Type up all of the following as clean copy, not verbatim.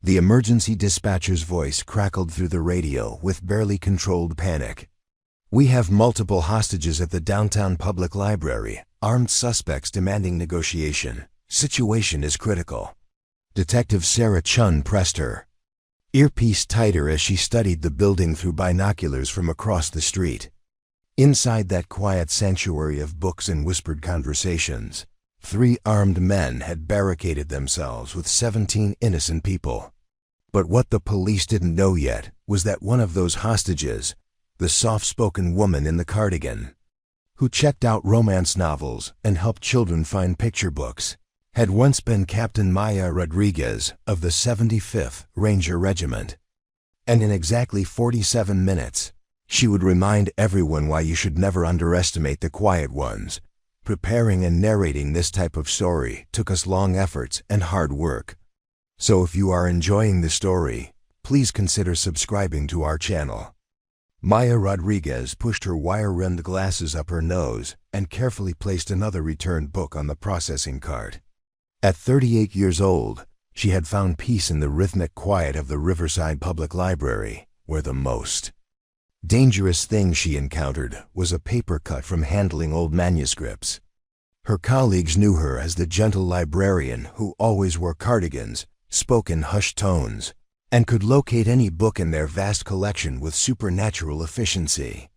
The emergency dispatcher's voice crackled through the radio with barely controlled panic. "We have multiple hostages at the downtown public library, armed suspects demanding negotiation. Situation is critical." Detective Sarah Chun pressed her earpiece tighter as she studied the building through binoculars from across the street. Inside that quiet sanctuary of books and whispered conversations, 3 armed men had barricaded themselves with 17 innocent people. But what the police didn't know yet was that one of those hostages, the soft-spoken woman in the cardigan, who checked out romance novels and helped children find picture books, had once been Captain Maya Rodriguez of the 75th Ranger Regiment. And in exactly 47 minutes, she would remind everyone why you should never underestimate the quiet ones. Preparing and narrating this type of story took us long efforts and hard work. So if you are enjoying the story, please consider subscribing to our channel. Maya Rodriguez pushed her wire-rimmed glasses up her nose and carefully placed another returned book on the processing cart. At 38 years old, she had found peace in the rhythmic quiet of the Riverside Public Library, where the most dangerous thing she encountered was a paper cut from handling old manuscripts. Her colleagues knew her as the gentle librarian who always wore cardigans, spoke in hushed tones, and could locate any book in their vast collection with supernatural efficiency.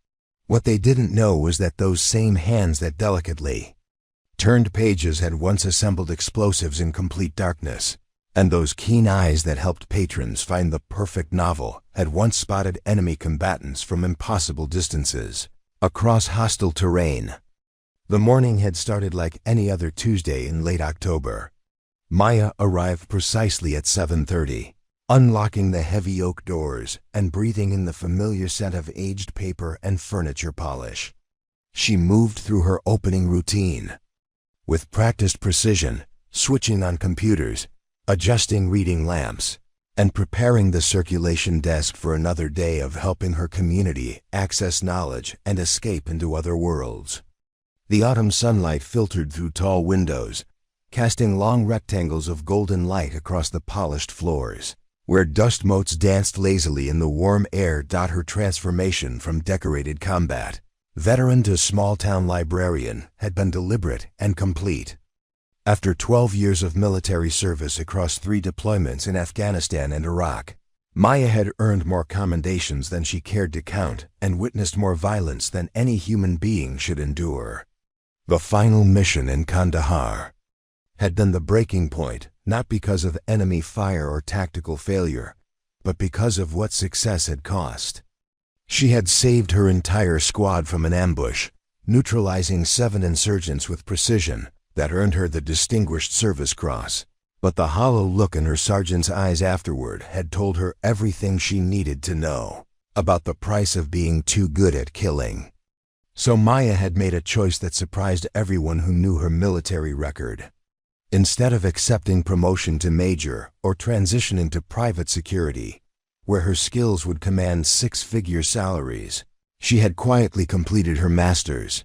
What they didn't know was that those same hands that delicately turned pages had once assembled explosives in complete darkness, and those keen eyes that helped patrons find the perfect novel had once spotted enemy combatants from impossible distances, across hostile terrain. The morning had started like any other Tuesday in late October. Maya arrived precisely at 7:30, unlocking the heavy oak doors and breathing in the familiar scent of aged paper and furniture polish. She moved through her opening routine with practiced precision, switching on computers, adjusting reading lamps, and preparing the circulation desk for another day of helping her community access knowledge and escape into other worlds. The autumn sunlight filtered through tall windows, casting long rectangles of golden light across the polished floors, where dust motes danced lazily in the warm air. Her transformation from decorated combat veteran to small-town librarian had been deliberate and complete. After 12 years of military service across 3 deployments in Afghanistan and Iraq, Maya had earned more commendations than she cared to count and witnessed more violence than any human being should endure. The final mission in Kandahar had been the breaking point, not because of enemy fire or tactical failure, but because of what success had cost. She had saved her entire squad from an ambush, neutralizing 7 insurgents with precision that earned her the Distinguished Service Cross. But the hollow look in her sergeant's eyes afterward had told her everything she needed to know about the price of being too good at killing. So Maya had made a choice that surprised everyone who knew her military record. Instead of accepting promotion to major or transitioning to private security, where her skills would command 6-figure salaries, she had quietly completed her master's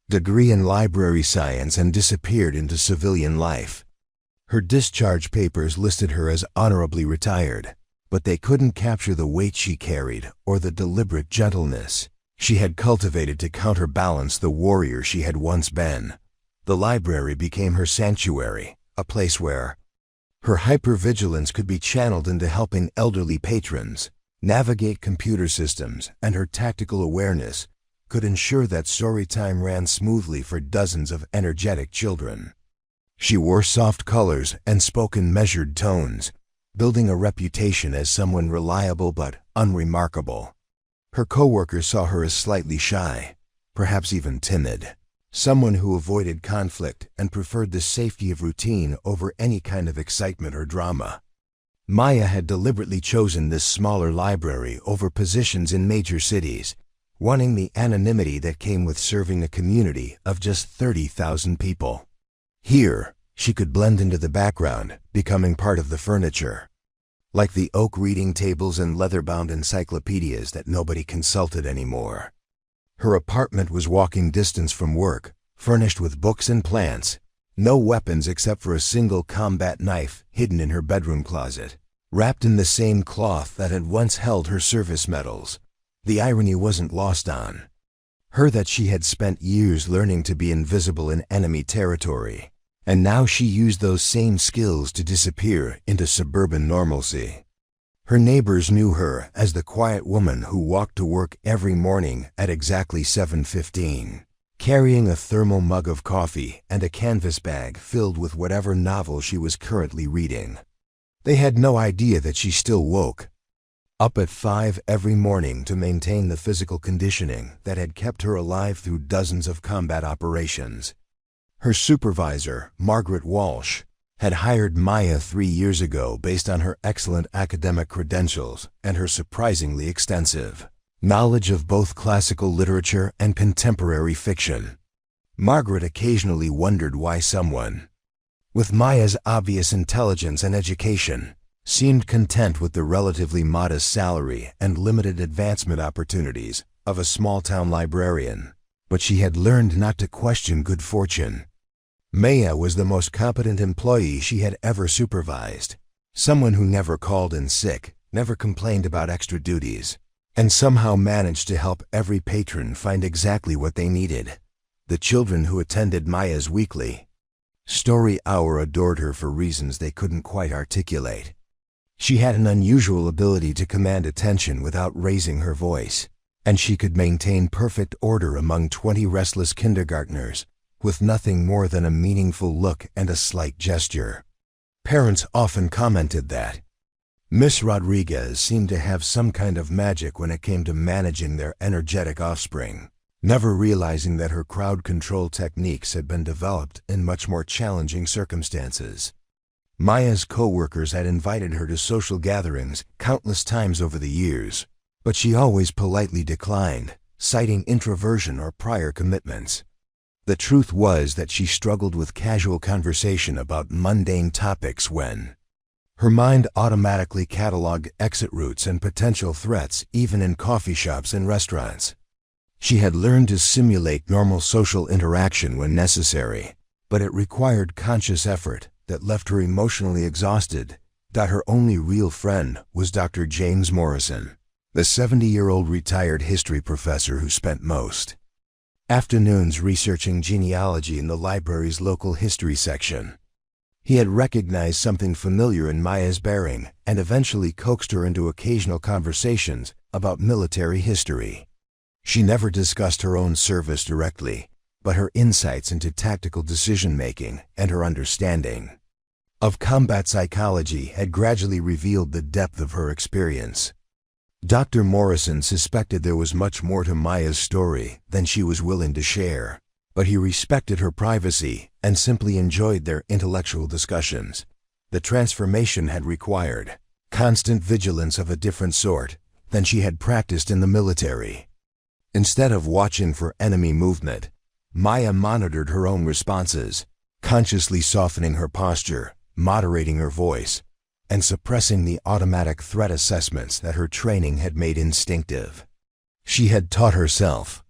degree in library science and disappeared into civilian life. Her discharge papers listed her as honorably retired, but they couldn't capture the weight she carried or the deliberate gentleness she had cultivated to counterbalance the warrior she had once been. The library became her sanctuary, a place where her hypervigilance could be channeled into helping elderly patrons navigate computer systems, and her tactical awareness could ensure that story time ran smoothly for dozens of energetic children. She wore soft colors and spoke in measured tones, building a reputation as someone reliable but unremarkable. Her coworkers saw her as slightly shy, perhaps even timid, someone who avoided conflict and preferred the safety of routine over any kind of excitement or drama. Maya had deliberately chosen this smaller library over positions in major cities, wanting the anonymity that came with serving a community of just 30,000 people. Here, she could blend into the background, becoming part of the furniture. Like the oak reading tables and leather-bound encyclopedias that nobody consulted anymore. Her apartment was walking distance from work, furnished with books and plants, no weapons except for a single combat knife hidden in her bedroom closet, wrapped in the same cloth that had once held her service medals. The irony wasn't lost on her that she had spent years learning to be invisible in enemy territory, and now she used those same skills to disappear into suburban normalcy. Her neighbors knew her as the quiet woman who walked to work every morning at exactly 7:15, carrying a thermal mug of coffee and a canvas bag filled with whatever novel she was currently reading. They had no idea that she still woke up at 5 every morning to maintain the physical conditioning that had kept her alive through dozens of combat operations. Her supervisor, Margaret Walsh, had hired Maya 3 years ago based on her excellent academic credentials and her surprisingly extensive knowledge of both classical literature and contemporary fiction. Margaret occasionally wondered why someone with Maya's obvious intelligence and education seemed content with the relatively modest salary and limited advancement opportunities of a small-town librarian, but she had learned not to question good fortune. Maya was the most competent employee she had ever supervised, someone who never called in sick, never complained about extra duties, and somehow managed to help every patron find exactly what they needed. The children who attended Maya's weekly story hour adored her for reasons they couldn't quite articulate. She had an unusual ability to command attention without raising her voice, and she could maintain perfect order among 20 restless kindergartners with nothing more than a meaningful look and a slight gesture. Parents often commented that Miss Rodriguez seemed to have some kind of magic when it came to managing their energetic offspring, never realizing that her crowd control techniques had been developed in much more challenging circumstances. Maya's co-workers had invited her to social gatherings countless times over the years, but she always politely declined, citing introversion or prior commitments. The truth was that she struggled with casual conversation about mundane topics when her mind automatically cataloged exit routes and potential threats even in coffee shops and restaurants. She had learned to simulate normal social interaction when necessary, but it required conscious effort that left her emotionally exhausted. Her only real friend was Dr. James Morrison, the 70-year-old retired history professor who spent most afternoons researching genealogy in the library's local history section. He had recognized something familiar in Maya's bearing and eventually coaxed her into occasional conversations about military history. She never discussed her own service directly, but her insights into tactical decision-making and her understanding of combat psychology had gradually revealed the depth of her experience. Dr. Morrison suspected there was much more to Maya's story than she was willing to share, but he respected her privacy and simply enjoyed their intellectual discussions. The transformation had required constant vigilance of a different sort than she had practiced in the military. Instead of watching for enemy movement, Maya monitored her own responses, consciously softening her posture, moderating her voice, and suppressing the automatic threat assessments that her training had made instinctive. She had taught herself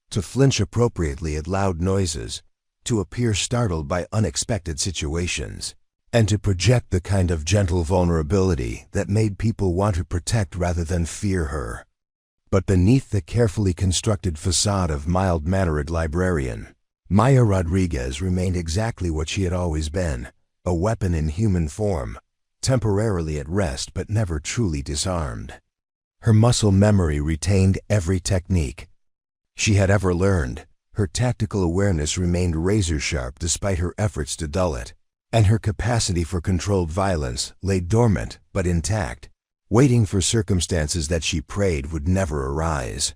to flinch appropriately at loud noises, to appear startled by unexpected situations, and to project the kind of gentle vulnerability that made people want to protect rather than fear her. But beneath the carefully constructed facade of mild-mannered librarian, Maya Rodriguez remained exactly what she had always been, a weapon in human form, temporarily at rest but never truly disarmed. Her muscle memory retained every technique she had ever learned, her tactical awareness remained razor-sharp despite her efforts to dull it, and her capacity for controlled violence lay dormant but intact, waiting for circumstances that she prayed would never arise.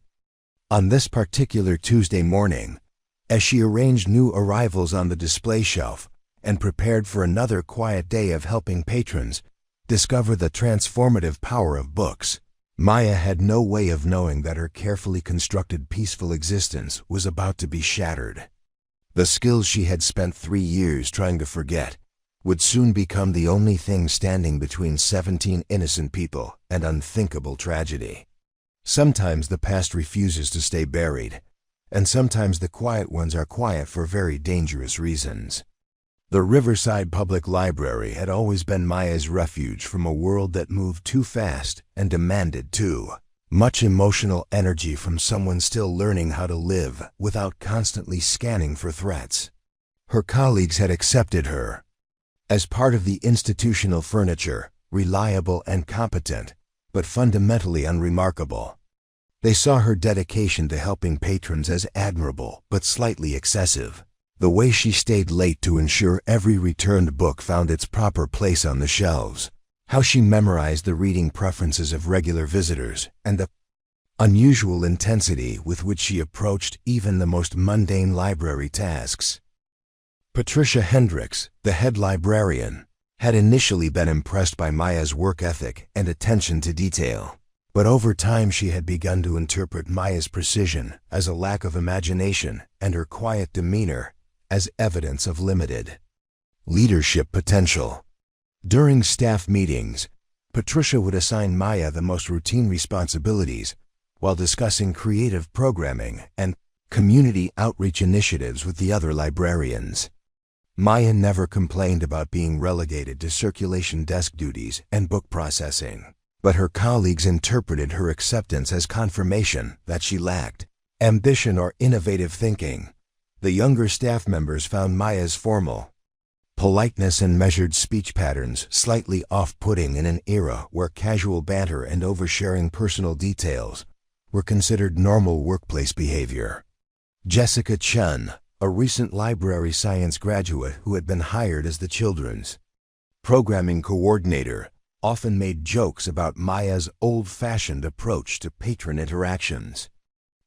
On this particular Tuesday morning, as she arranged new arrivals on the display shelf and prepared for another quiet day of helping patrons discover the transformative power of books, Maya had no way of knowing that her carefully constructed peaceful existence was about to be shattered. The skills she had spent 3 years trying to forget would soon become the only thing standing between 17 innocent people and unthinkable tragedy. Sometimes the past refuses to stay buried, and sometimes the quiet ones are quiet for very dangerous reasons. The Riverside Public Library had always been Maya's refuge from a world that moved too fast and demanded too much emotional energy from someone still learning how to live without constantly scanning for threats. Her colleagues had accepted her as part of the institutional furniture, reliable and competent, but fundamentally unremarkable. They saw her dedication to helping patrons as admirable but slightly excessive. The way she stayed late to ensure every returned book found its proper place on the shelves, how she memorized the reading preferences of regular visitors, and the unusual intensity with which she approached even the most mundane library tasks. Patricia Hendricks, the head librarian, had initially been impressed by Maya's work ethic and attention to detail, but over time she had begun to interpret Maya's precision as a lack of imagination and her quiet demeanor as evidence of limited leadership potential. During staff meetings, Patricia would assign Maya the most routine responsibilities while discussing creative programming and community outreach initiatives with the other librarians. Maya never complained about being relegated to circulation desk duties and book processing, but her colleagues interpreted her acceptance as confirmation that she lacked ambition or innovative thinking. The younger staff members found Maya's formal politeness and measured speech patterns slightly off-putting in an era where casual banter and oversharing personal details were considered normal workplace behavior. Jessica Chun, a recent library science graduate who had been hired as the children's programming coordinator, often made jokes about Maya's old-fashioned approach to patron interactions.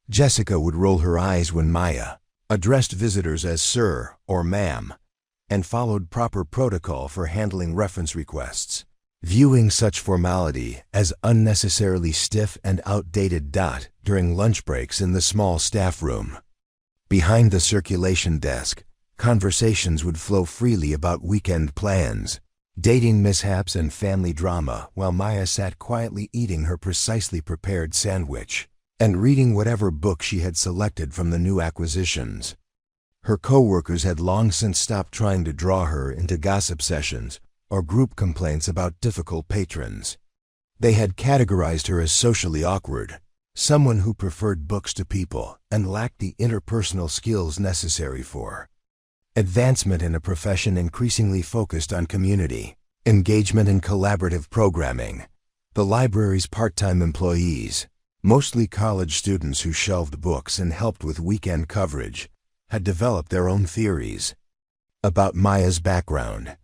Jessica would roll her eyes when Maya addressed visitors as sir or ma'am, and followed proper protocol for handling reference requests, viewing such formality as unnecessarily stiff and outdated. During lunch breaks in the small staff room behind the circulation desk, conversations would flow freely about weekend plans, dating mishaps and family drama while Maya sat quietly eating her precisely prepared sandwich and reading whatever book she had selected from the new acquisitions. Her co-workers had long since stopped trying to draw her into gossip sessions or group complaints about difficult patrons. They had categorized her as socially awkward, someone who preferred books to people and lacked the interpersonal skills necessary for advancement in a profession increasingly focused on community engagement and collaborative programming. The library's part-time employees, mostly college students who shelved books and helped with weekend coverage, had developed their own theories about Maya's background.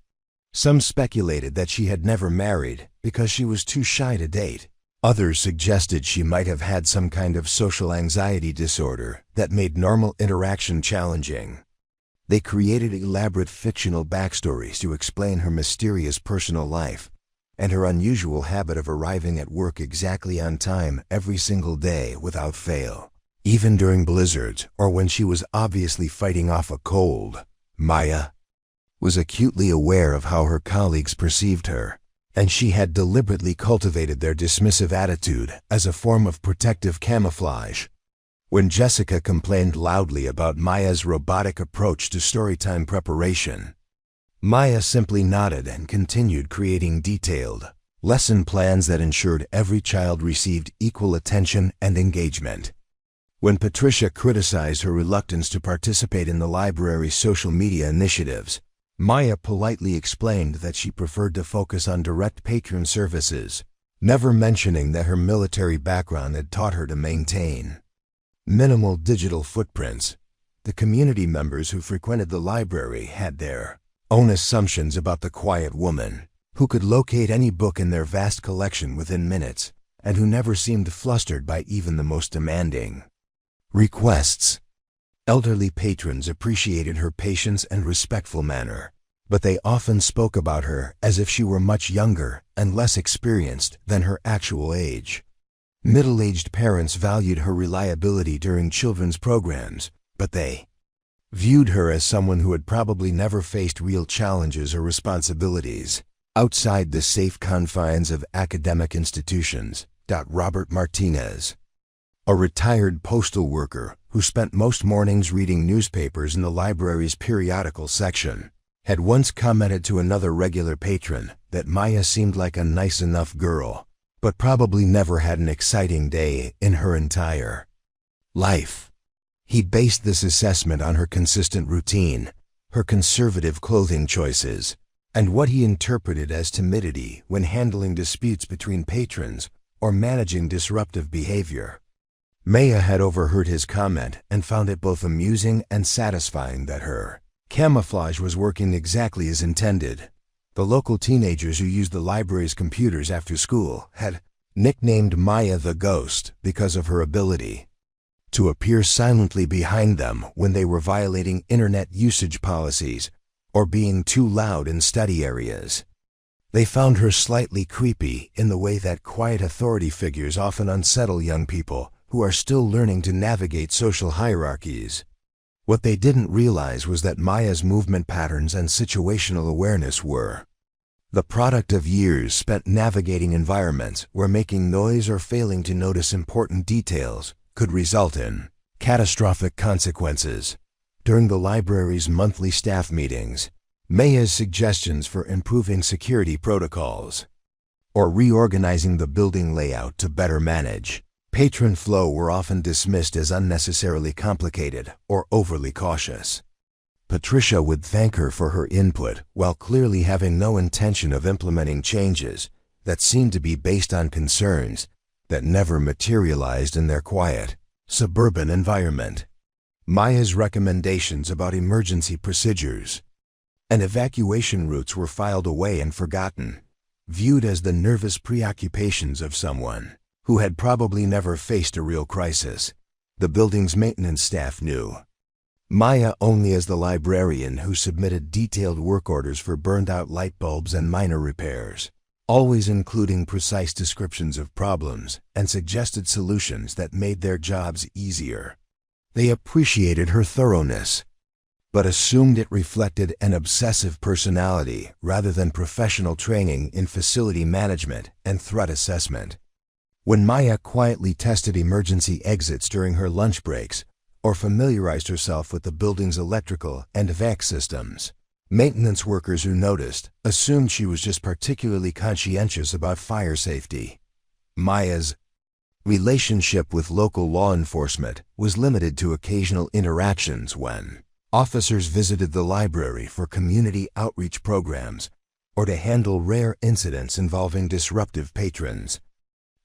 Some speculated that she had never married because she was too shy to date. Others suggested she might have had some kind of social anxiety disorder that made normal interaction challenging. They created elaborate fictional backstories to explain her mysterious personal life and her unusual habit of arriving at work exactly on time every single day without fail. Even during blizzards or when she was obviously fighting off a cold, Maya was acutely aware of how her colleagues perceived her, and she had deliberately cultivated their dismissive attitude as a form of protective camouflage. When Jessica complained loudly about Maya's robotic approach to storytime preparation, Maya simply nodded and continued creating detailed lesson plans that ensured every child received equal attention and engagement. When Patricia criticized her reluctance to participate in the library's social media initiatives, Maya politely explained that she preferred to focus on direct patron services, never mentioning that her military background had taught her to maintain minimal digital footprints. The community members who frequented the library had their own assumptions about the quiet woman, who could locate any book in their vast collection within minutes, and who never seemed flustered by even the most demanding requests. Elderly patrons appreciated her patience and respectful manner, but they often spoke about her as if she were much younger and less experienced than her actual age. Middle-aged parents valued her reliability during children's programs, but they viewed her as someone who had probably never faced real challenges or responsibilities outside the safe confines of academic institutions. Robert Martinez, a retired postal worker who spent most mornings reading newspapers in the library's periodical section, had once commented to another regular patron that Maya seemed like a nice enough girl, but probably never had an exciting day in her entire life. He based this assessment on her consistent routine, her conservative clothing choices, and what he interpreted as timidity when handling disputes between patrons or managing disruptive behavior. Maya had overheard his comment and found it both amusing and satisfying that her camouflage was working exactly as intended. The local teenagers who used the library's computers after school had nicknamed Maya the Ghost because of her ability to appear silently behind them when they were violating internet usage policies or being too loud in study areas. They found her slightly creepy in the way that quiet authority figures often unsettle young people who are still learning to navigate social hierarchies. What they didn't realize was that Maya's movement patterns and situational awareness were the product of years spent navigating environments where making noise or failing to notice important details could result in catastrophic consequences. During the library's monthly staff meetings, Maya's suggestions for improving security protocols or reorganizing the building layout to better manage patron flow were often dismissed as unnecessarily complicated or overly cautious. Patricia would thank her for her input while clearly having no intention of implementing changes that seemed to be based on concerns that never materialized in their quiet, suburban environment. Maya's recommendations about emergency procedures and evacuation routes were filed away and forgotten, viewed as the nervous preoccupations of someone who had probably never faced a real crisis. The building's maintenance staff knew Maya only as the librarian who submitted detailed work orders for burned-out light bulbs and minor repairs, always including precise descriptions of problems and suggested solutions that made their jobs easier. They appreciated her thoroughness, but assumed it reflected an obsessive personality rather than professional training in facility management and threat assessment. When Maya quietly tested emergency exits during her lunch breaks or familiarized herself with the building's electrical and evac systems, maintenance workers who noticed assumed she was just particularly conscientious about fire safety. Maya's relationship with local law enforcement was limited to occasional interactions when officers visited the library for community outreach programs or to handle rare incidents involving disruptive patrons.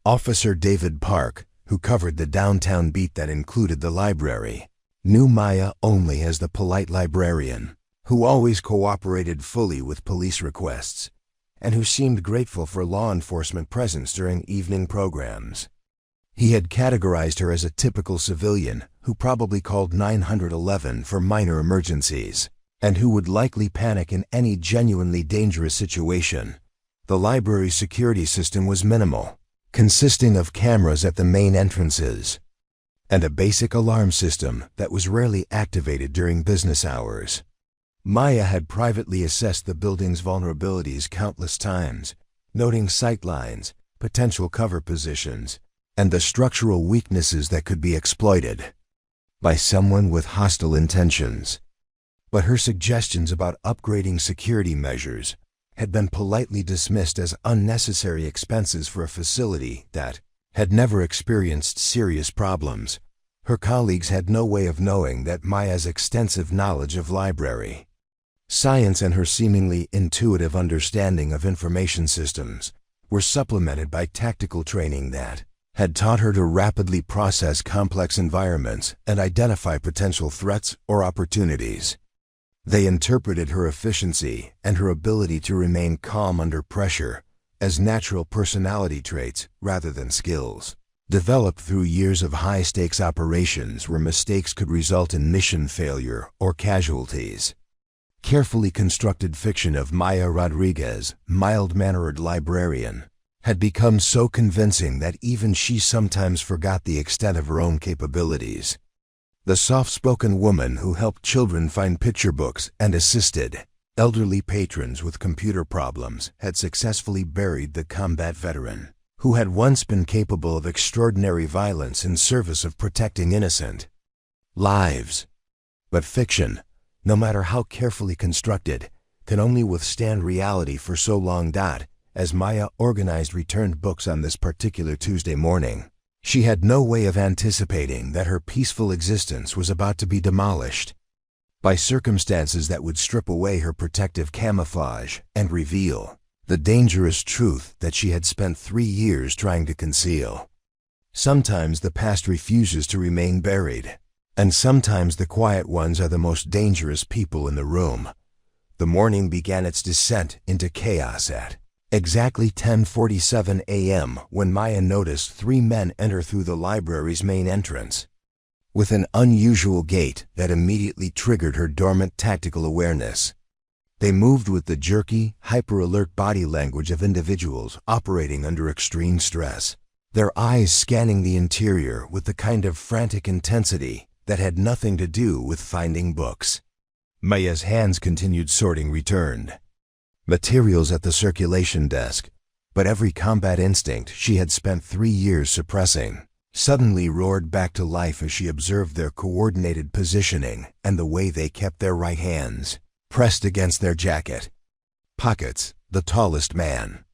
Officer David Park, who covered the downtown beat that included the library, knew Maya only as the polite librarian, who always cooperated fully with police requests, and who seemed grateful for law enforcement presence during evening programs. He had categorized her as a typical civilian who probably called 911 for minor emergencies, and who would likely panic in any genuinely dangerous situation. The library's security system was minimal, consisting of cameras at the main entrances and a basic alarm system that was rarely activated during business hours. Maya had privately assessed the building's vulnerabilities countless times, noting sight lines, potential cover positions, and the structural weaknesses that could be exploited by someone with hostile intentions. But her suggestions about upgrading security measures had been politely dismissed as unnecessary expenses for a facility that had never experienced serious problems. Her colleagues had no way of knowing that Maya's extensive knowledge of library science and her seemingly intuitive understanding of information systems were supplemented by tactical training that had taught her to rapidly process complex environments and identify potential threats or opportunities. They interpreted her efficiency and her ability to remain calm under pressure as natural personality traits rather than skills, developed through years of high-stakes operations where mistakes could result in mission failure or casualties. Carefully constructed fiction of Maya Rodriguez, mild-mannered librarian, had become so convincing that even she sometimes forgot the extent of her own capabilities. The soft-spoken woman who helped children find picture books and assisted elderly patrons with computer problems had successfully buried the combat veteran who had once been capable of extraordinary violence in service of protecting innocent lives. But fiction, no matter how carefully constructed, can only withstand reality for so long. As Maya organized returned books on this particular Tuesday morning, she had no way of anticipating that her peaceful existence was about to be demolished by circumstances that would strip away her protective camouflage and reveal the dangerous truth that she had spent 3 years trying to conceal. Sometimes the past refuses to remain buried, and sometimes the quiet ones are the most dangerous people in the room. The morning began its descent into chaos at exactly 10:47 a.m. when Maya noticed 3 men enter through the library's main entrance with an unusual gait that immediately triggered her dormant tactical awareness. They moved with the jerky, hyper-alert body language of individuals operating under extreme stress, their eyes scanning the interior with the kind of frantic intensity that had nothing to do with finding books. Maya's hands continued sorting returned materials at the circulation desk, but every combat instinct she had spent 3 years suppressing suddenly roared back to life as she observed their coordinated positioning and the way they kept their right hands pressed against their jacket pockets. The tallest man,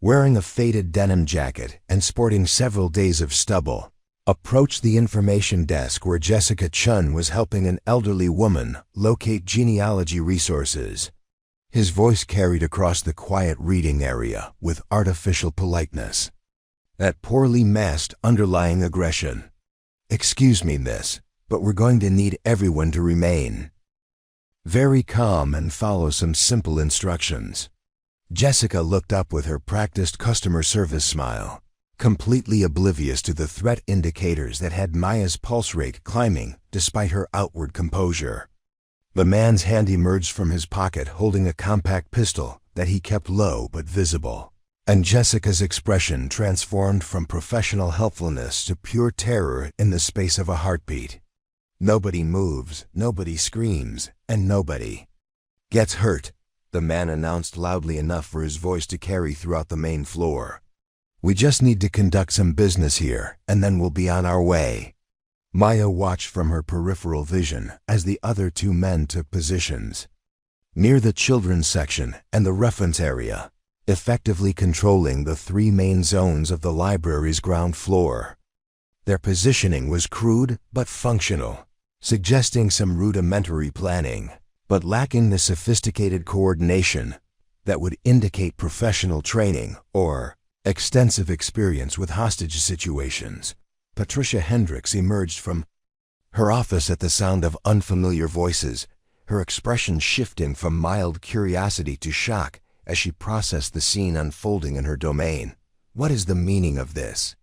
wearing a faded denim jacket and sporting several days of stubble, approached the information desk where Jessica Chun was helping an elderly woman locate genealogy resources. His voice carried across the quiet reading area with artificial politeness, that poorly masked underlying aggression. "Excuse me, miss, but we're going to need everyone to remain very calm and follow some simple instructions." Jessica looked up with her practiced customer service smile, completely oblivious to the threat indicators that had Maya's pulse rate climbing despite her outward composure. The man's hand emerged from his pocket holding a compact pistol that he kept low but visible, and Jessica's expression transformed from professional helpfulness to pure terror in the space of a heartbeat. "Nobody moves, nobody screams, and nobody gets hurt," the man announced loudly enough for his voice to carry throughout the main floor. "We just need to conduct some business here, and then we'll be on our way." Maya watched from her peripheral vision as the other 2 men took positions near the children's section and the reference area, effectively controlling the 3 main zones of the library's ground floor. Their positioning was crude but functional, suggesting some rudimentary planning, but lacking the sophisticated coordination that would indicate professional training or extensive experience with hostage situations. Patricia Hendricks emerged from her office at the sound of unfamiliar voices, her expression shifting from mild curiosity to shock as she processed the scene unfolding in her domain. "What is the meaning of this?"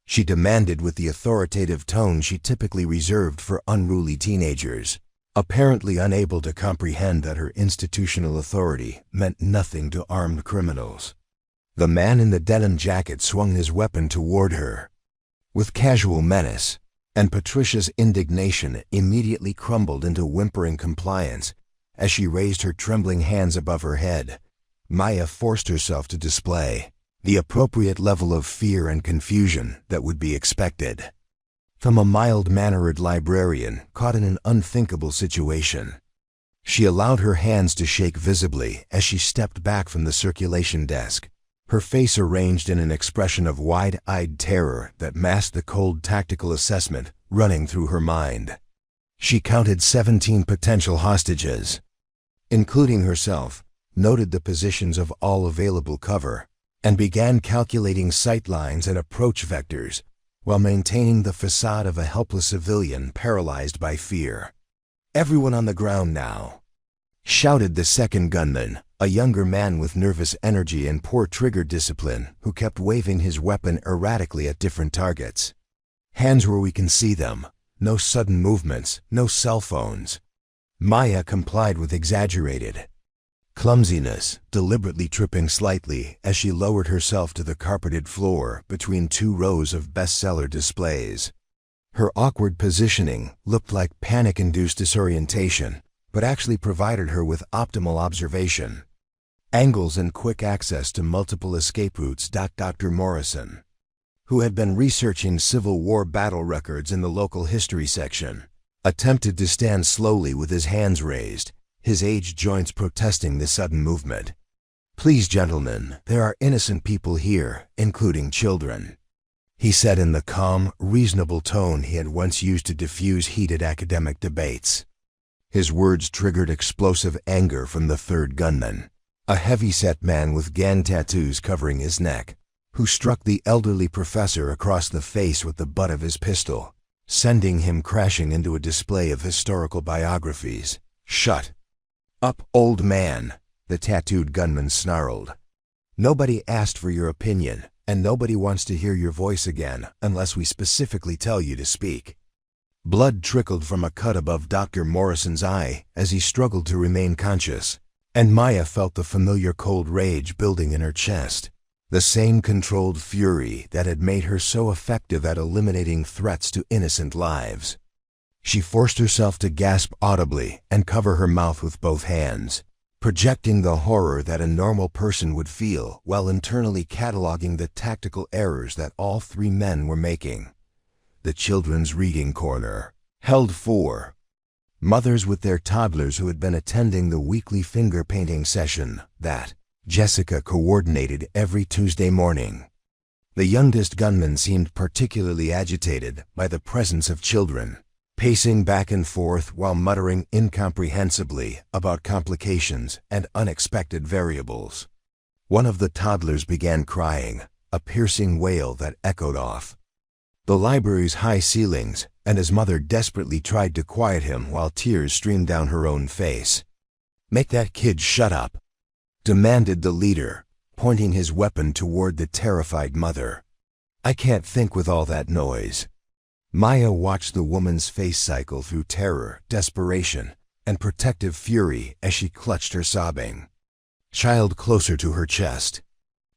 she demanded with the authoritative tone she typically reserved for unruly teenagers, apparently unable to comprehend that her institutional authority meant nothing to armed criminals. The man in the denim jacket swung his weapon toward her with casual menace, and Patricia's indignation immediately crumbled into whimpering compliance as she raised her trembling hands above her head. Maya forced herself to display the appropriate level of fear and confusion that would be expected from a mild-mannered librarian caught in an unthinkable situation. She allowed her hands to shake visibly as she stepped back from the circulation desk, her face arranged in an expression of wide-eyed terror that masked the cold tactical assessment running through her mind. She counted 17 potential hostages, including herself, noted the positions of all available cover, and began calculating sight lines and approach vectors while maintaining the facade of a helpless civilian paralyzed by fear. "Everyone on the ground now," shouted the second gunman, a younger man with nervous energy and poor trigger discipline who kept waving his weapon erratically at different targets. "Hands where we can see them. No sudden movements, no cell phones." Maya complied with exaggerated clumsiness, deliberately tripping slightly as she lowered herself to the carpeted floor between 2 rows of bestseller displays. Her awkward positioning looked like panic-induced disorientation, but actually provided her with optimal observation angles and quick access to multiple escape routes. Dr. Morrison, who had been researching Civil War battle records in the local history section, attempted to stand slowly with his hands raised, his aged joints protesting the sudden movement. "Please, gentlemen, there are innocent people here, including children," he said in the calm, reasonable tone he had once used to diffuse heated academic debates. His words triggered explosive anger from the third gunman, a heavy-set man with gang tattoos covering his neck, who struck the elderly professor across the face with the butt of his pistol, sending him crashing into a display of historical biographies. "Shut up, old man," the tattooed gunman snarled. "Nobody asked for your opinion, and nobody wants to hear your voice again unless we specifically tell you to speak." Blood trickled from a cut above Dr. Morrison's eye as he struggled to remain conscious, and Maya felt the familiar cold rage building in her chest, the same controlled fury that had made her so effective at eliminating threats to innocent lives. She forced herself to gasp audibly and cover her mouth with both hands, projecting the horror that a normal person would feel while internally cataloging the tactical errors that all three men were making. The children's reading corner held 4 mothers with their toddlers who had been attending the weekly finger painting session that Jessica coordinated every Tuesday morning. The youngest gunman seemed particularly agitated by the presence of children, pacing back and forth while muttering incomprehensibly about complications and unexpected variables. One of the toddlers began crying, a piercing wail that echoed off the library's high ceilings, and his mother desperately tried to quiet him while tears streamed down her own face. "Make that kid shut up," demanded the leader, pointing his weapon toward the terrified mother. "I can't think with all that noise." Maya watched the woman's face cycle through terror, desperation, and protective fury as she clutched her sobbing child closer to her chest.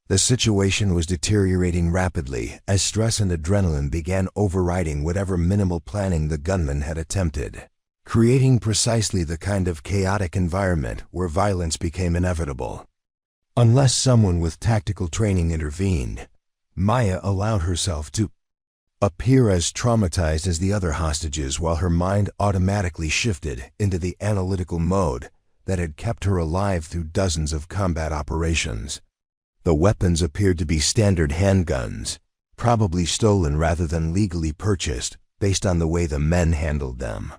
The situation was deteriorating rapidly as stress and adrenaline began overriding whatever minimal planning the gunman had attempted, creating precisely the kind of chaotic environment where violence became inevitable. Unless someone with tactical training intervened, Maya allowed herself to appear as traumatized as the other hostages while her mind automatically shifted into the analytical mode that had kept her alive through dozens of combat operations. The weapons appeared to be standard handguns, probably stolen rather than legally purchased based on the way the men handled them.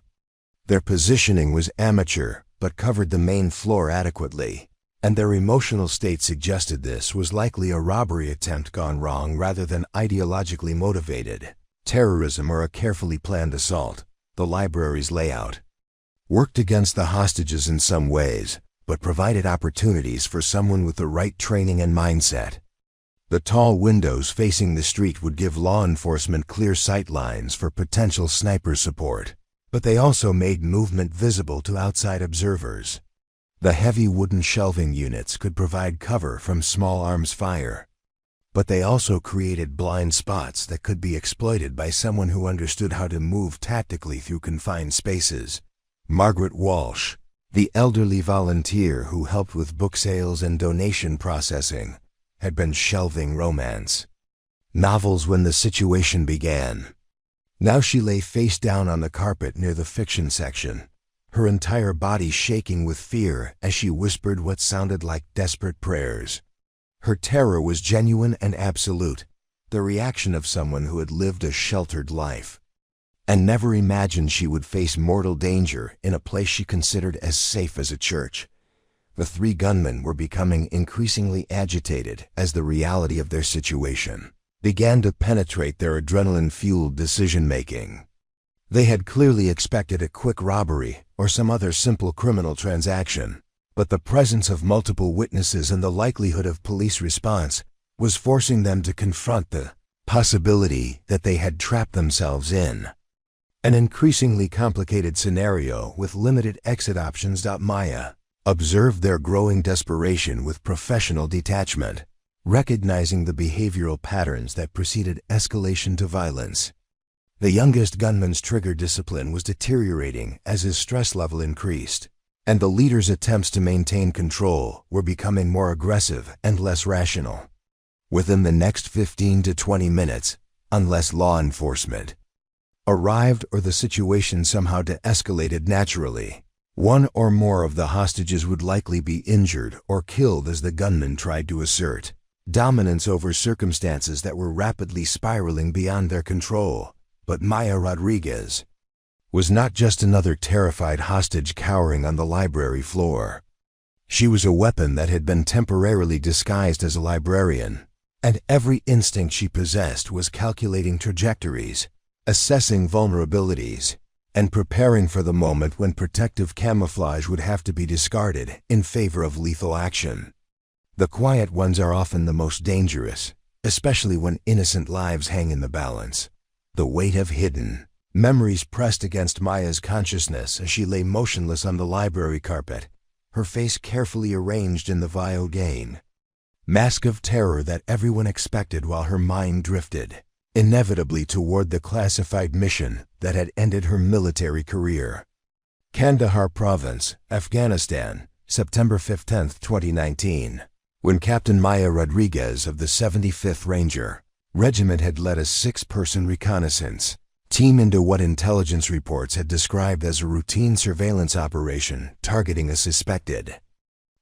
Their positioning was amateur but covered the main floor adequately, and their emotional state suggested this was likely a robbery attempt gone wrong rather than ideologically motivated terrorism or a carefully planned assault. The library's layout worked against the hostages in some ways, but provided opportunities for someone with the right training and mindset. The tall windows facing the street would give law enforcement clear sight lines for potential sniper support, but they also made movement visible to outside observers. The heavy wooden shelving units could provide cover from small arms fire, but they also created blind spots that could be exploited by someone who understood how to move tactically through confined spaces. Margaret Walsh, the elderly volunteer who helped with book sales and donation processing, had been shelving romance novels when the situation began. Now she lay face down on the carpet near the fiction section, her entire body shaking with fear as she whispered what sounded like desperate prayers. Her terror was genuine and absolute, the reaction of someone who had lived a sheltered life and never imagined she would face mortal danger in a place she considered as safe as a church. The three gunmen were becoming increasingly agitated as the reality of their situation began to penetrate their adrenaline-fueled decision-making. They had clearly expected a quick robbery or some other simple criminal transaction, but the presence of multiple witnesses and the likelihood of police response was forcing them to confront the possibility that they had trapped themselves in an increasingly complicated scenario with limited exit options. Maya observed their growing desperation with professional detachment, recognizing the behavioral patterns that preceded escalation to violence. The youngest gunman's trigger discipline was deteriorating as his stress level increased, and the leader's attempts to maintain control were becoming more aggressive and less rational. Within the next 15 to 20 minutes, unless law enforcement arrived or the situation somehow de-escalated naturally, One or more of the hostages would likely be injured or killed as the gunman tried to assert dominance over circumstances that were rapidly spiraling beyond their control. But Maya Rodriguez was not just another terrified hostage cowering on the library floor. She was a weapon that had been temporarily disguised as a librarian, and every instinct she possessed was calculating trajectories, assessing vulnerabilities, and preparing for the moment when protective camouflage would have to be discarded in favor of lethal action. The quiet ones are often the most dangerous, especially when innocent lives hang in the balance. The weight of hidden memories pressed against Maya's consciousness as she lay motionless on the library carpet, her face carefully arranged in the Viogain mask of terror that everyone expected, while her mind drifted inevitably toward the classified mission that had ended her military career. Kandahar Province, Afghanistan, September 15, 2019. When Captain Maya Rodriguez of the 75th Ranger Regiment had led a 6-person reconnaissance team into what intelligence reports had described as a routine surveillance operation targeting a suspected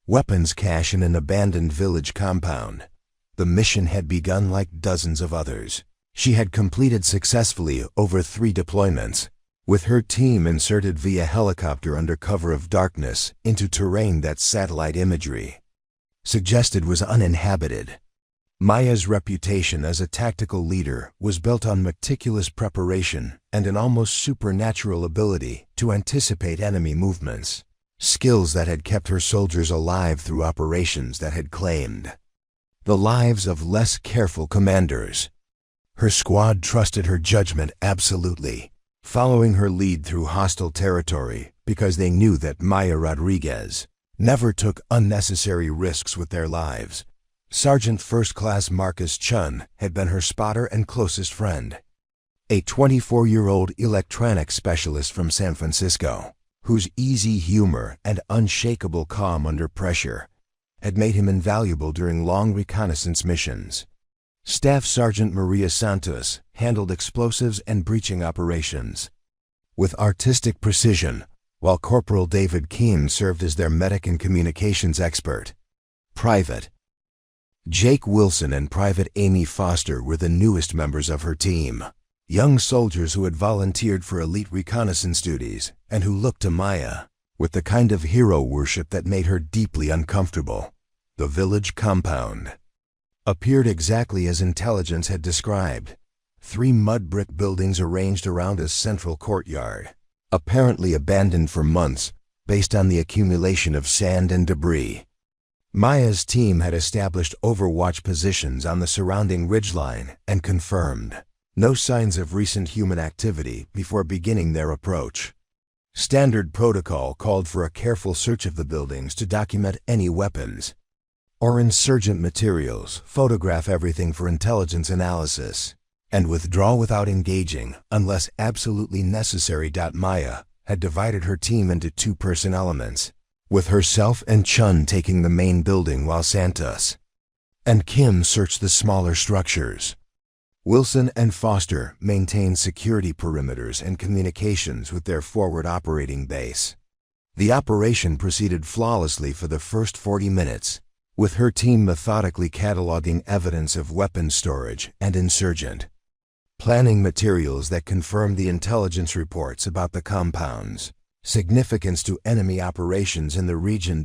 weapons cache in an abandoned village compound. The mission had begun like dozens of others. She had completed successfully over 3 deployments, with her team inserted via helicopter under cover of darkness into terrain that satellite imagery suggested was uninhabited. Maya's reputation as a tactical leader was built on meticulous preparation and an almost supernatural ability to anticipate enemy movements, skills that had kept her soldiers alive through operations that had claimed the lives of less careful commanders. Her squad trusted her judgment absolutely, following her lead through hostile territory because they knew that Maya Rodriguez never took unnecessary risks with their lives. Sergeant First Class Marcus Chun had been her spotter and closest friend, a 24-year-old electronics specialist from San Francisco, whose easy humor and unshakable calm under pressure had made him invaluable during long reconnaissance missions. Staff Sergeant Maria Santos handled explosives and breaching operations with artistic precision, while Corporal David Keene served as their medic and communications expert. Private Jake Wilson and Private Amy Foster were the newest members of her team, young soldiers who had volunteered for elite reconnaissance duties and who looked to Maya with the kind of hero worship that made her deeply uncomfortable. The village compound appeared exactly as intelligence had described: 3 mud brick buildings arranged around a central courtyard, apparently abandoned for months based on the accumulation of sand and debris. Maya's team had established overwatch positions on the surrounding ridgeline and confirmed no signs of recent human activity before beginning their approach. Standard protocol called for a careful search of the buildings to document any weapons or insurgent materials, photograph everything for intelligence analysis, and withdraw without engaging unless absolutely necessary. Maya had divided her team into 2-person elements, with herself and Chun taking the main building while Santos and Kim searched the smaller structures. Wilson and Foster maintained security perimeters and communications with their forward operating base. The operation proceeded flawlessly for the first 40 minutes, with her team methodically cataloging evidence of weapons storage and insurgent planning materials that confirmed the intelligence reports about the compound's significance to enemy operations in the region.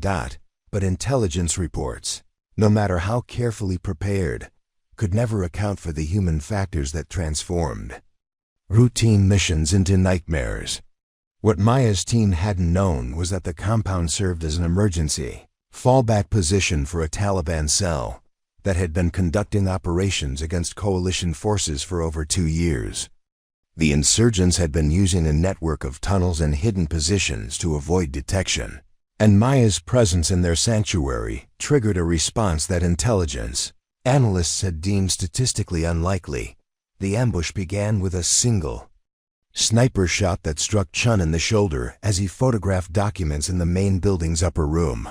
But intelligence reports, no matter how carefully prepared, could never account for the human factors that transformed routine missions into nightmares. What Maya's team hadn't known was that the compound served as an emergency fallback position for a Taliban cell that had been conducting operations against coalition forces for over 2 years. The insurgents had been using a network of tunnels and hidden positions to avoid detection, and Maya's presence in their sanctuary triggered a response that intelligence analysts had deemed statistically unlikely. The ambush began with a single sniper shot that struck Chun in the shoulder as he photographed documents in the main building's upper room.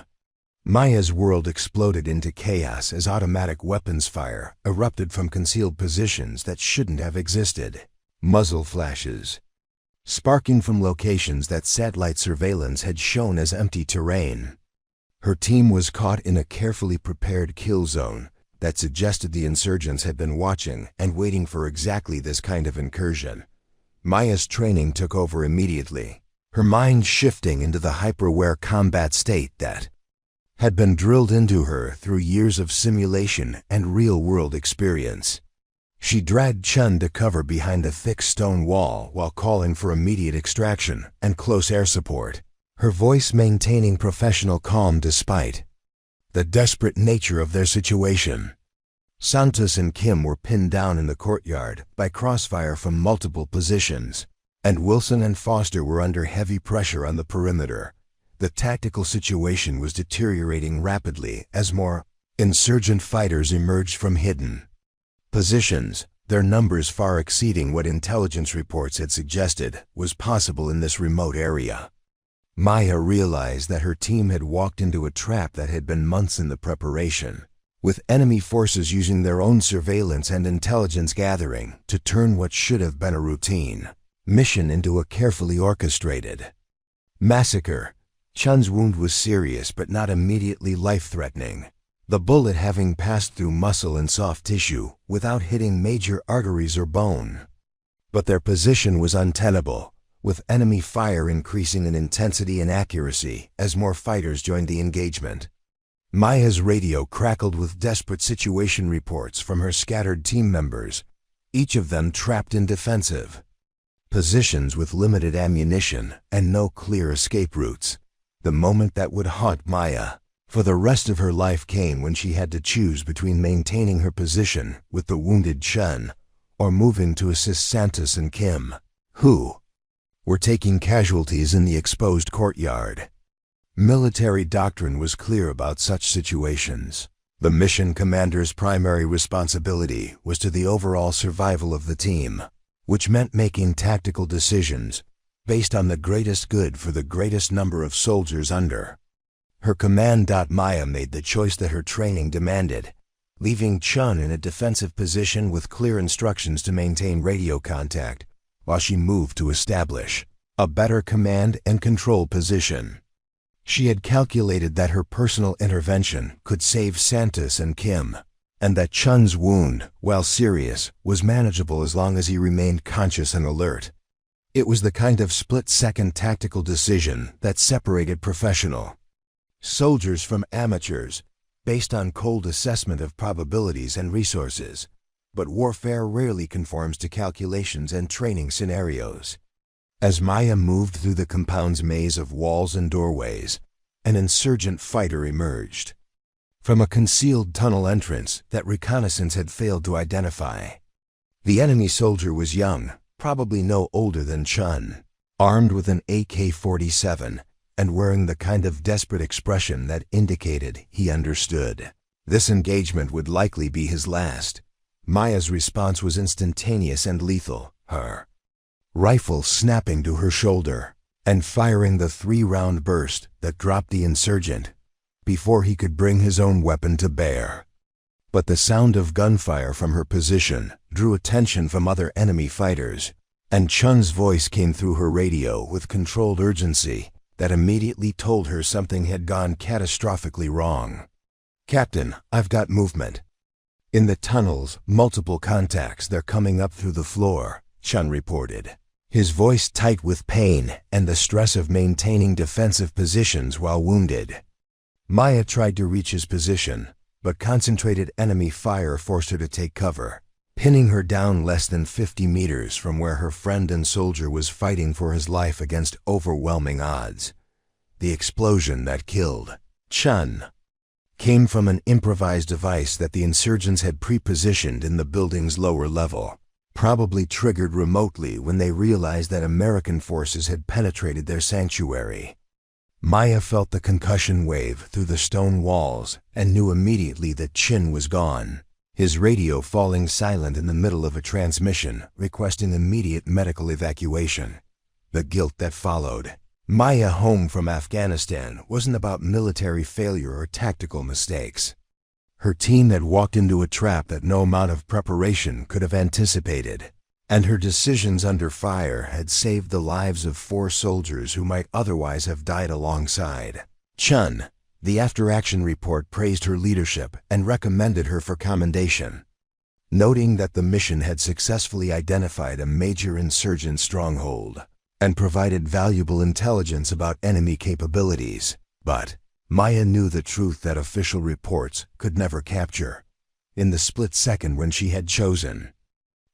Maya's world exploded into chaos as automatic weapons fire erupted from concealed positions that shouldn't have existed. Muzzle flashes, sparking from locations that satellite surveillance had shown as empty terrain. Her team was caught in a carefully prepared kill zone that suggested the insurgents had been watching and waiting for exactly this kind of incursion. Maya's training took over immediately, her mind shifting into the hyper-aware combat state that had been drilled into her through years of simulation and real-world experience. She dragged Chun to cover behind a thick stone wall while calling for immediate extraction and close air support, her voice maintaining professional calm despite the desperate nature of their situation. Santos and Kim were pinned down in the courtyard by crossfire from multiple positions, and Wilson and Foster were under heavy pressure on the perimeter. The tactical situation was deteriorating rapidly as more insurgent fighters emerged from hidden positions, their numbers far exceeding what intelligence reports had suggested was possible in this remote area. Maya realized that her team had walked into a trap that had been months in the preparation, with enemy forces using their own surveillance and intelligence gathering to turn what should have been a routine mission into a carefully orchestrated massacre. Chun's wound was serious but not immediately life-threatening, the bullet having passed through muscle and soft tissue without hitting major arteries or bone. But their position was untenable, with enemy fire increasing in intensity and accuracy as more fighters joined the engagement. Maya's radio crackled with desperate situation reports from her scattered team members, each of them trapped in defensive positions with limited ammunition and no clear escape routes. The moment that would haunt Maya for the rest of her life came when she had to choose between maintaining her position with the wounded Chun or moving to assist Santos and Kim, who were taking casualties in the exposed courtyard. Military doctrine was clear about such situations. The mission commander's primary responsibility was to the overall survival of the team, which meant making tactical decisions based on the greatest good for the greatest number of soldiers under her command. Maya made the choice that her training demanded, leaving Chun in a defensive position with clear instructions to maintain radio contact while she moved to establish a better command and control position. She had calculated that her personal intervention could save Santos and Kim, and that Chun's wound, while serious, was manageable as long as he remained conscious and alert. It was the kind of split-second tactical decision that separated professional soldiers from amateurs, based on cold assessment of probabilities and resources. But warfare rarely conforms to calculations and training scenarios. As Maya moved through the compound's maze of walls and doorways, an insurgent fighter emerged from a concealed tunnel entrance that reconnaissance had failed to identify. The enemy soldier was young, probably no older than Chun, armed with an AK-47 and wearing the kind of desperate expression that indicated he understood. This engagement would likely be his last. Maya's response was instantaneous and lethal, her rifle snapping to her shoulder and firing the 3-round burst that dropped the insurgent before he could bring his own weapon to bear. But the sound of gunfire from her position drew attention from other enemy fighters, and Chun's voice came through her radio with controlled urgency that immediately told her something had gone catastrophically wrong. "Captain, I've got movement. In the tunnels, multiple contacts. They're coming up through the floor," Chun reported, his voice tight with pain and the stress of maintaining defensive positions while wounded. Maya tried to reach his position, but concentrated enemy fire forced her to take cover, pinning her down less than 50 meters from where her friend and soldier was fighting for his life against overwhelming odds. The explosion that killed Chun came from an improvised device that the insurgents had pre-positioned in the building's lower level, probably triggered remotely when they realized that American forces had penetrated their sanctuary. Maya felt the concussion wave through the stone walls and knew immediately that Chin was gone, his radio falling silent in the middle of a transmission requesting immediate medical evacuation. The guilt that followed Maya home from Afghanistan wasn't about military failure or tactical mistakes. Her team had walked into a trap that no amount of preparation could have anticipated. And her decisions under fire had saved the lives of 4 soldiers who might otherwise have died alongside. Chun, the after-action report praised her leadership and recommended her for commendation, noting that the mission had successfully identified a major insurgent stronghold and provided valuable intelligence about enemy capabilities. But Maya knew the truth that official reports could never capture. In the split second when she had chosen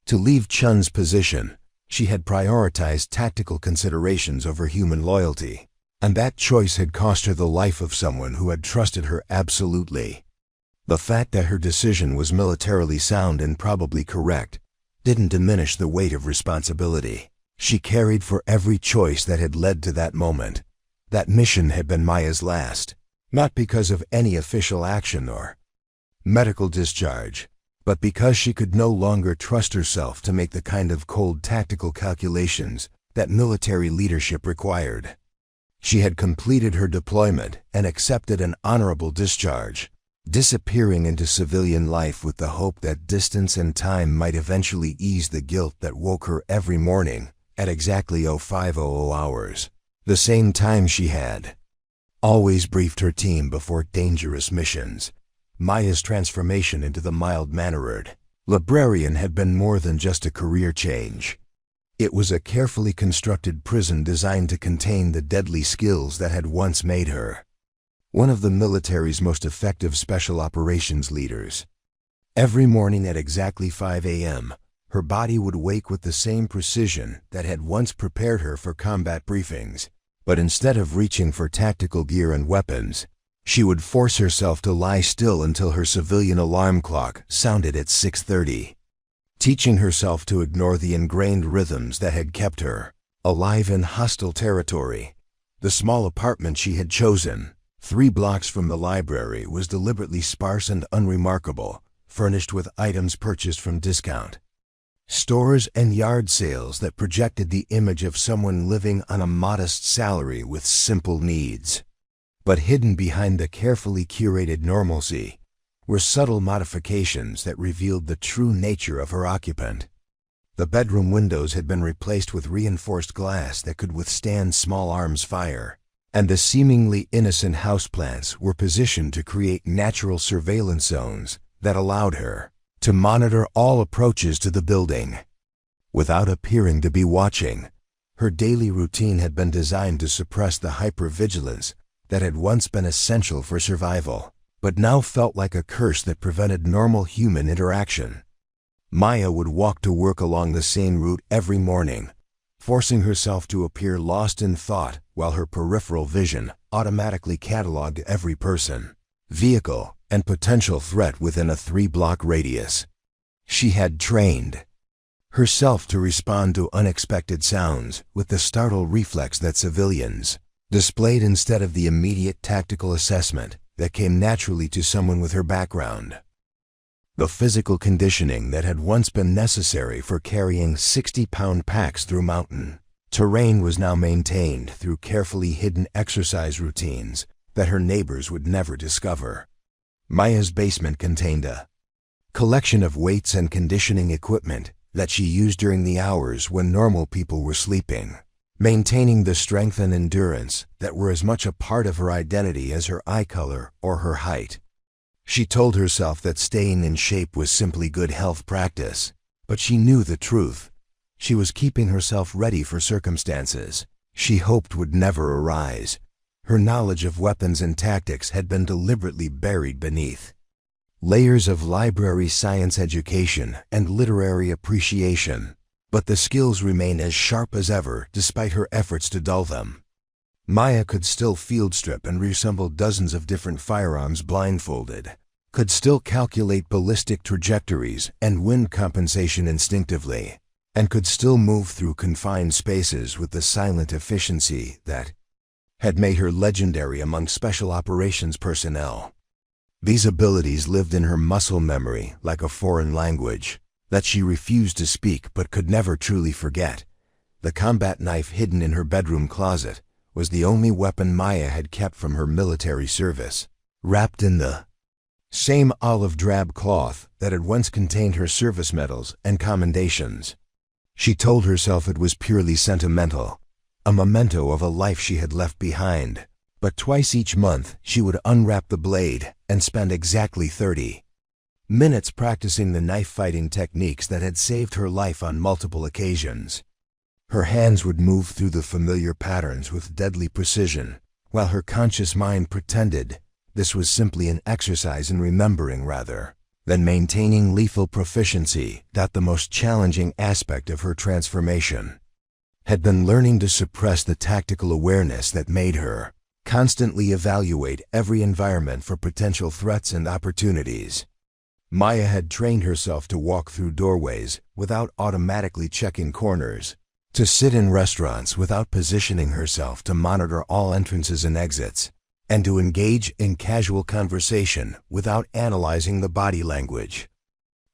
to leave Chun's position, she had prioritized tactical considerations over human loyalty, and that choice had cost her the life of someone who had trusted her absolutely. The fact that her decision was militarily sound and probably correct didn't diminish the weight of responsibility she carried for every choice that had led to that moment. That mission had been Maya's last, not because of any official action or medical discharge, but because she could no longer trust herself to make the kind of cold tactical calculations that military leadership required. She had completed her deployment and accepted an honorable discharge, disappearing into civilian life with the hope that distance and time might eventually ease the guilt that woke her every morning at exactly 0500 hours, the same time she had always briefed her team before dangerous missions. Maya's transformation into the mild-mannered librarian had been more than just a career change. It was a carefully constructed prison designed to contain the deadly skills that had once made her one of the military's most effective special operations leaders. Every morning at exactly 5 a.m., her body would wake with the same precision that had once prepared her for combat briefings. But instead of reaching for tactical gear and weapons, she would force herself to lie still until her civilian alarm clock sounded at 6:30, teaching herself to ignore the ingrained rhythms that had kept her alive in hostile territory. The small apartment she had chosen, 3 blocks from the library, was deliberately sparse and unremarkable, furnished with items purchased from discount stores and yard sales that projected the image of someone living on a modest salary with simple needs. But hidden behind the carefully curated normalcy were subtle modifications that revealed the true nature of her occupant. The bedroom windows had been replaced with reinforced glass that could withstand small arms fire, and the seemingly innocent houseplants were positioned to create natural surveillance zones that allowed her to monitor all approaches to the building without appearing to be watching. Her daily routine had been designed to suppress the hypervigilance that had once been essential for survival, but now felt like a curse that prevented normal human interaction. Maya would walk to work along the same route every morning, forcing herself to appear lost in thought while her peripheral vision automatically cataloged every person, vehicle, and potential threat within a 3-block radius. She had trained herself to respond to unexpected sounds with the startle reflex that civilians displayed instead of the immediate tactical assessment that came naturally to someone with her background. The physical conditioning that had once been necessary for carrying 60-pound packs through mountain terrain was now maintained through carefully hidden exercise routines that her neighbors would never discover. Maya's basement contained a collection of weights and conditioning equipment that she used during the hours when normal people were sleeping, maintaining the strength and endurance that were as much a part of her identity as her eye color or her height. She told herself that staying in shape was simply good health practice, but she knew the truth. She was keeping herself ready for circumstances she hoped would never arise. Her knowledge of weapons and tactics had been deliberately buried beneath layers of library science education and literary appreciation, but the skills remained as sharp as ever despite her efforts to dull them. Maya could still field strip and reassemble dozens of different firearms blindfolded, could still calculate ballistic trajectories and wind compensation instinctively, and could still move through confined spaces with the silent efficiency that had made her legendary among special operations personnel. These abilities lived in her muscle memory like a foreign language that she refused to speak but could never truly forget. The combat knife hidden in her bedroom closet was the only weapon Maya had kept from her military service, wrapped in the same olive drab cloth that had once contained her service medals and commendations. She told herself it was purely sentimental, a memento of a life she had left behind. But twice each month she would unwrap the blade and spend exactly 30 minutes practicing the knife-fighting techniques that had saved her life on multiple occasions. Her hands would move through the familiar patterns with deadly precision, while her conscious mind pretended this was simply an exercise in remembering rather than maintaining lethal proficiency. That the most challenging aspect of her transformation had been learning to suppress the tactical awareness that made her constantly evaluate every environment for potential threats and opportunities. Maya had trained herself to walk through doorways without automatically checking corners, to sit in restaurants without positioning herself to monitor all entrances and exits, and to engage in casual conversation without analyzing the body language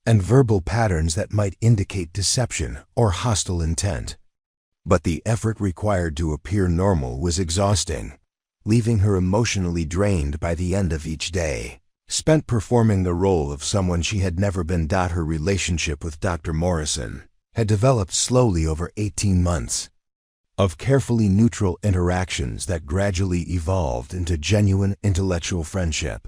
and verbal patterns that might indicate deception or hostile intent. But the effort required to appear normal was exhausting, leaving her emotionally drained by the end of each day, spent performing the role of someone she had never been. Her relationship with Dr. Morrison had developed slowly over 18 months of carefully neutral interactions that gradually evolved into genuine intellectual friendship.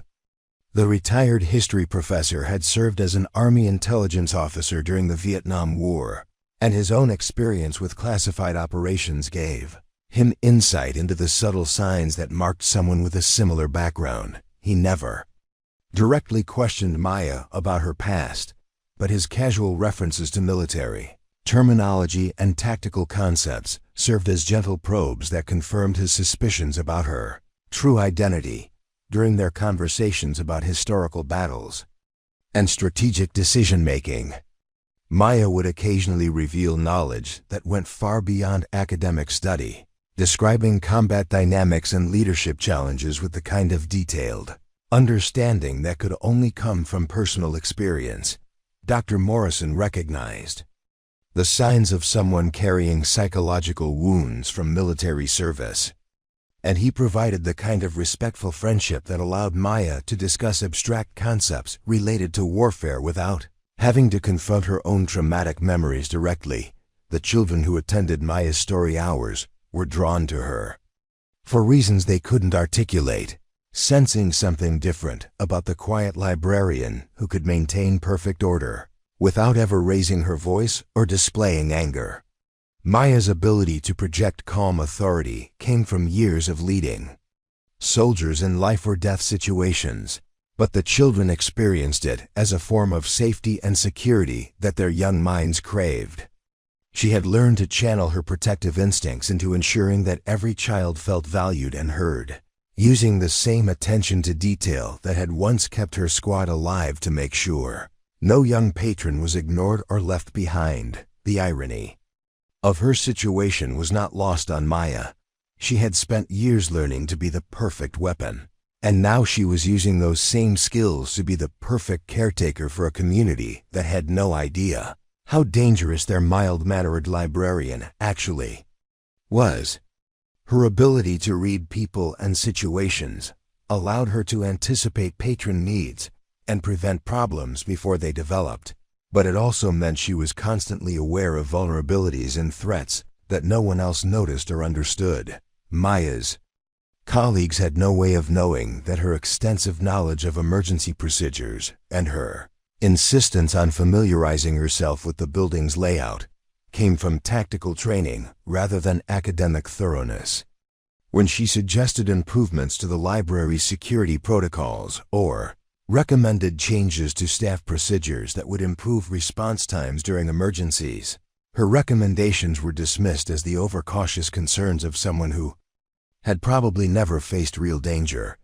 The retired history professor had served as an Army intelligence officer during the Vietnam War, and his own experience with classified operations gave him insight into the subtle signs that marked someone with a similar background. He never directly questioned Maya about her past, but his casual references to military terminology and tactical concepts served as gentle probes that confirmed his suspicions about her true identity. During their conversations about historical battles and strategic decision-making, Maya would occasionally reveal knowledge that went far beyond academic study, describing combat dynamics and leadership challenges with the kind of detailed understanding that could only come from personal experience. Dr. Morrison recognized the signs of someone carrying psychological wounds from military service, and he provided the kind of respectful friendship that allowed Maya to discuss abstract concepts related to warfare without having to confront her own traumatic memories directly. The children who attended Maya's story hours were drawn to her for reasons they couldn't articulate, sensing something different about the quiet librarian who could maintain perfect order without ever raising her voice or displaying anger. Maya's ability to project calm authority came from years of leading soldiers in life-or-death situations, but the children experienced it as a form of safety and security that their young minds craved. She had learned to channel her protective instincts into ensuring that every child felt valued and heard, using the same attention to detail that had once kept her squad alive to make sure no young patron was ignored or left behind. The irony of her situation was not lost on Maya. She had spent years learning to be the perfect weapon, and now she was using those same skills to be the perfect caretaker for a community that had no idea how dangerous their mild-mannered librarian actually was. Her ability to read people and situations allowed her to anticipate patron needs and prevent problems before they developed, but it also meant she was constantly aware of vulnerabilities and threats that no one else noticed or understood. Maya's colleagues had no way of knowing that her extensive knowledge of emergency procedures and her insistence on familiarizing herself with the building's layout came from tactical training rather than academic thoroughness. When she suggested improvements to the library's security protocols or recommended changes to staff procedures that would improve response times during emergencies, her recommendations were dismissed as the overcautious concerns of someone who had probably never faced real danger.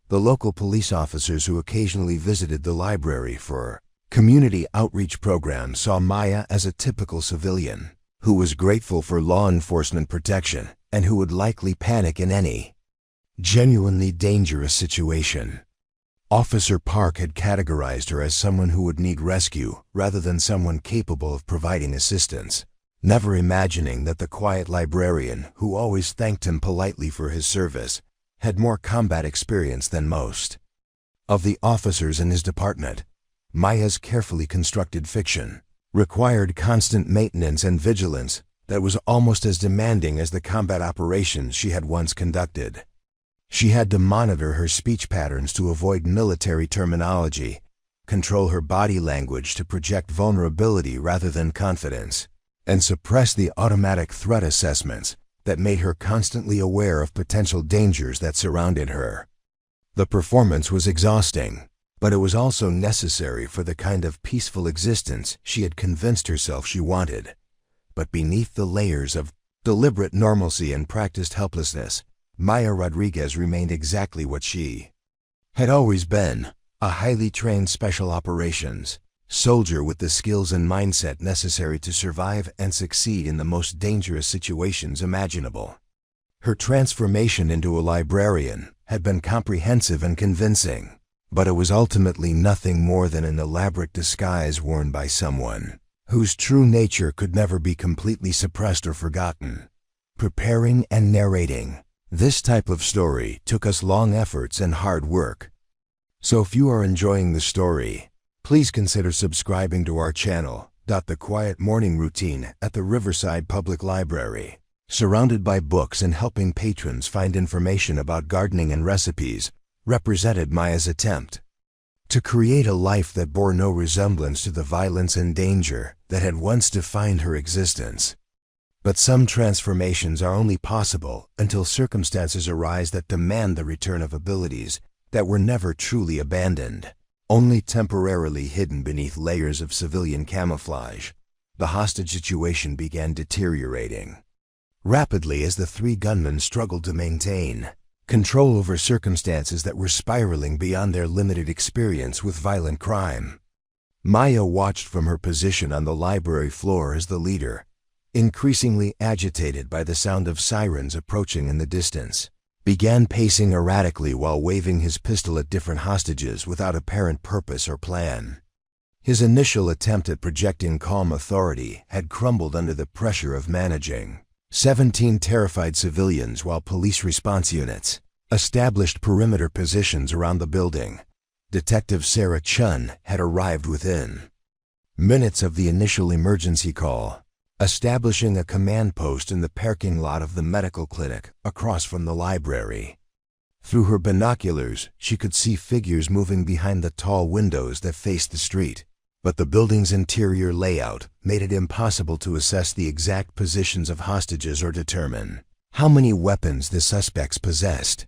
The local police officers who occasionally visited the library for community outreach programs saw Maya as a typical civilian who was grateful for law enforcement protection and who would likely panic in any genuinely dangerous situation. Officer Park had categorized her as someone who would need rescue rather than someone capable of providing assistance, never imagining that the quiet librarian, who always thanked him politely for his service, had more combat experience than most of the officers in his department. Maya's carefully constructed fiction required constant maintenance and vigilance that was almost as demanding as the combat operations she had once conducted. She had to monitor her speech patterns to avoid military terminology, control her body language to project vulnerability rather than confidence, and suppress the automatic threat assessments that made her constantly aware of potential dangers that surrounded her. The performance was exhausting, but it was also necessary for the kind of peaceful existence she had convinced herself she wanted. But beneath the layers of deliberate normalcy and practiced helplessness, Maya Rodriguez remained exactly what she had always been, a highly trained special operations soldier with the skills and mindset necessary to survive and succeed in the most dangerous situations imaginable. Her transformation into a librarian had been comprehensive and convincing, but it was ultimately nothing more than an elaborate disguise worn by someone whose true nature could never be completely suppressed or forgotten. Preparing and narrating this type of story took us long efforts and hard work. So if you are enjoying the story, please consider subscribing to our channel. The quiet morning routine at the Riverside Public Library, surrounded by books and helping patrons find information about gardening and recipes, represented Maya's attempt to create a life that bore no resemblance to the violence and danger that had once defined her existence. But some transformations are only possible until circumstances arise that demand the return of abilities that were never truly abandoned, only temporarily hidden beneath layers of civilian camouflage. The hostage situation began deteriorating rapidly as the three gunmen struggled to maintain control over circumstances that were spiraling beyond their limited experience with violent crime. Maya watched from her position on the library floor as the leader, increasingly agitated by the sound of sirens approaching in the distance, began pacing erratically while waving his pistol at different hostages without apparent purpose or plan. His initial attempt at projecting calm authority had crumbled under the pressure of managing 17 terrified civilians while police response units established perimeter positions around the building. Detective Sarah Chun had arrived within minutes of the initial emergency call, establishing a command post in the parking lot of the medical clinic across from the library. Through her binoculars, she could see figures moving behind the tall windows that faced the street, but the building's interior layout made it impossible to assess the exact positions of hostages or determine how many weapons the suspects possessed.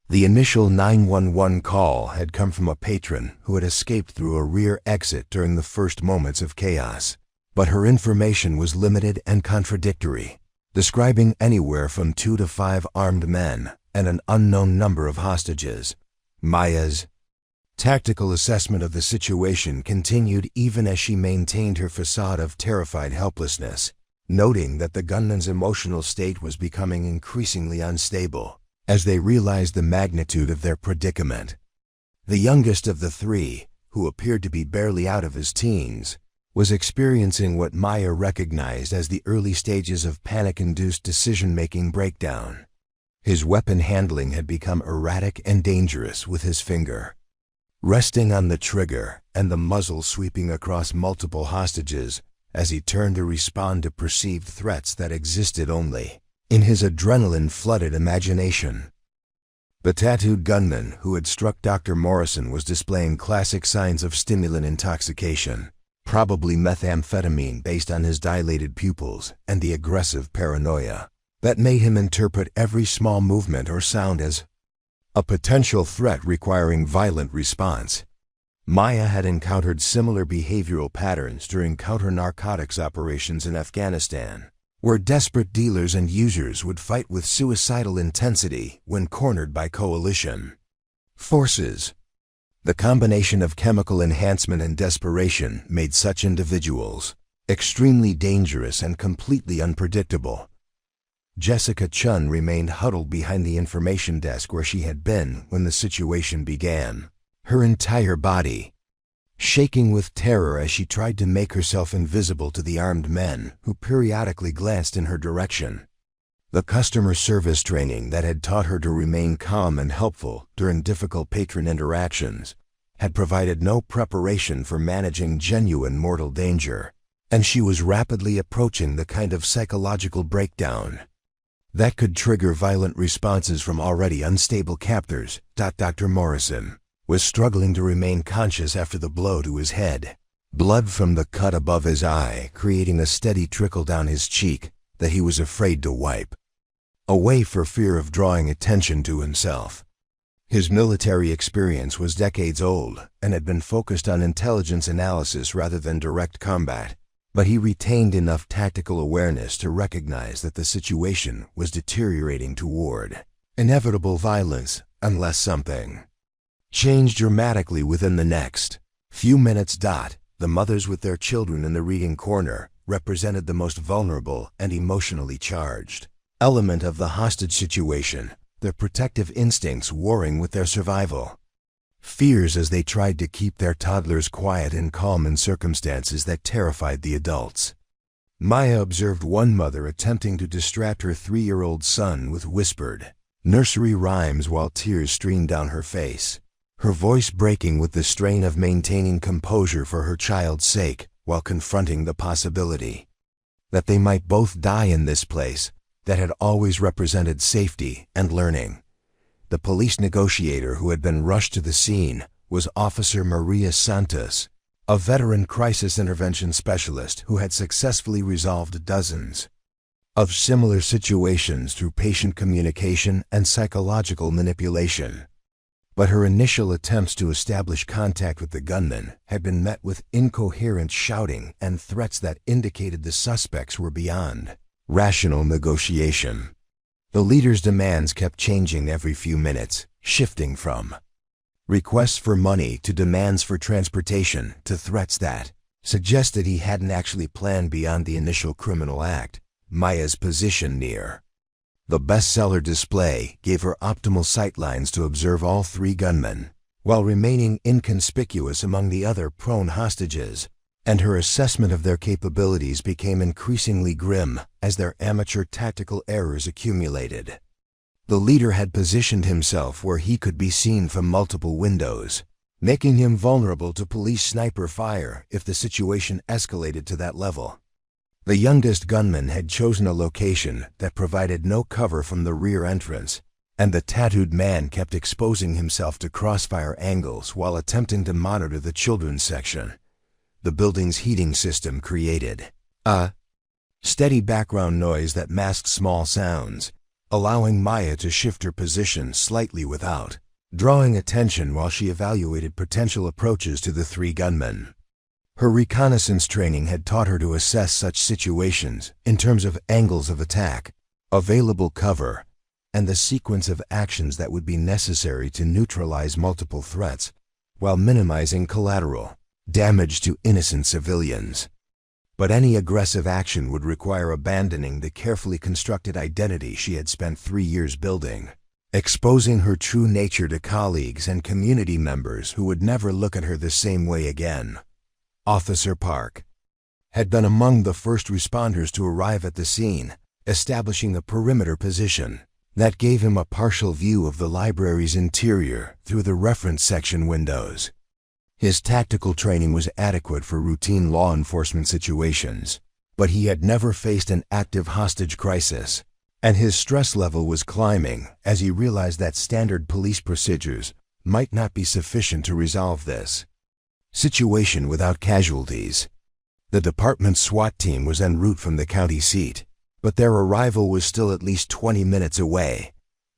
The initial 911 call had come from a patron who had escaped through a rear exit during the first moments of chaos. But her information was limited and contradictory, describing anywhere from 2 to 5 armed men and an unknown number of hostages. Maya's tactical assessment of the situation continued even as she maintained her facade of terrified helplessness, noting that the gunmen's emotional state was becoming increasingly unstable as they realized the magnitude of their predicament. The youngest of the three, who appeared to be barely out of his teens, was experiencing what Maya recognized as the early stages of panic-induced decision-making breakdown. His weapon handling had become erratic and dangerous, with his finger resting on the trigger and the muzzle sweeping across multiple hostages as he turned to respond to perceived threats that existed only in his adrenaline-flooded imagination. The tattooed gunman who had struck Dr. Morrison was displaying classic signs of stimulant intoxication, probably methamphetamine based on his dilated pupils and the aggressive paranoia that made him interpret every small movement or sound as a potential threat requiring violent response. Maya had encountered similar behavioral patterns during counter-narcotics operations in Afghanistan, where desperate dealers and users would fight with suicidal intensity when cornered by coalition forces. The combination of chemical enhancement and desperation made such individuals extremely dangerous and completely unpredictable. Jessica Chun remained huddled behind the information desk where she had been when the situation began, her entire body shaking with terror as she tried to make herself invisible to the armed men who periodically glanced in her direction. The customer service training that had taught her to remain calm and helpful during difficult patron interactions had provided no preparation for managing genuine mortal danger. and she was rapidly approaching the kind of psychological breakdown that could trigger violent responses from already unstable captors. Dr. Morrison was struggling to remain conscious after the blow to his head, blood from the cut above his eye creating a steady trickle down his cheek that he was afraid to wipe away for fear of drawing attention to himself. His military experience was decades old and had been focused on intelligence analysis rather than direct combat, but he retained enough tactical awareness to recognize that the situation was deteriorating toward inevitable violence unless something changed dramatically within the next few minutes. The mothers with their children in the reading corner represented the most vulnerable and emotionally charged element of the hostage situation, their protective instincts warring with their survival fears as they tried to keep their toddlers quiet and calm in circumstances that terrified the adults. Maya observed one mother attempting to distract her 3-year-old son with whispered nursery rhymes while tears streamed down her face, her voice breaking with the strain of maintaining composure for her child's sake while confronting the possibility that they might both die in this place that had always represented safety and learning. The police negotiator who had been rushed to the scene was Officer Maria Santos, a veteran crisis intervention specialist who had successfully resolved dozens of similar situations through patient communication and psychological manipulation. But her initial attempts to establish contact with the gunman had been met with incoherent shouting and threats that indicated the suspects were beyond rational negotiation. The leader's demands kept changing every few minutes, shifting from requests for money to demands for transportation to threats that suggested he hadn't actually planned beyond the initial criminal act. Maya's position near the bestseller display gave her optimal sightlines to observe all 3 gunmen, while remaining inconspicuous among the other prone hostages, and her assessment of their capabilities became increasingly grim as their amateur tactical errors accumulated. The leader had positioned himself where he could be seen from multiple windows, making him vulnerable to police sniper fire if the situation escalated to that level. The youngest gunman had chosen a location that provided no cover from the rear entrance, and the tattooed man kept exposing himself to crossfire angles while attempting to monitor the children's section. The building's heating system created a steady background noise that masked small sounds, allowing Maya to shift her position slightly without drawing attention while she evaluated potential approaches to the 3 gunmen. Her reconnaissance training had taught her to assess such situations in terms of angles of attack, available cover, and the sequence of actions that would be necessary to neutralize multiple threats while minimizing collateral damage to innocent civilians. But any aggressive action would require abandoning the carefully constructed identity she had spent 3 years building, exposing her true nature to colleagues and community members who would never look at her the same way again. Officer Park had been among the first responders to arrive at the scene, establishing a perimeter position that gave him a partial view of the library's interior through the reference section windows. His tactical training was adequate for routine law enforcement situations, but he had never faced an active hostage crisis, and his stress level was climbing as he realized that standard police procedures might not be sufficient to resolve this situation without casualties. The department's SWAT team was en route from the county seat, but their arrival was still at least 20 minutes away.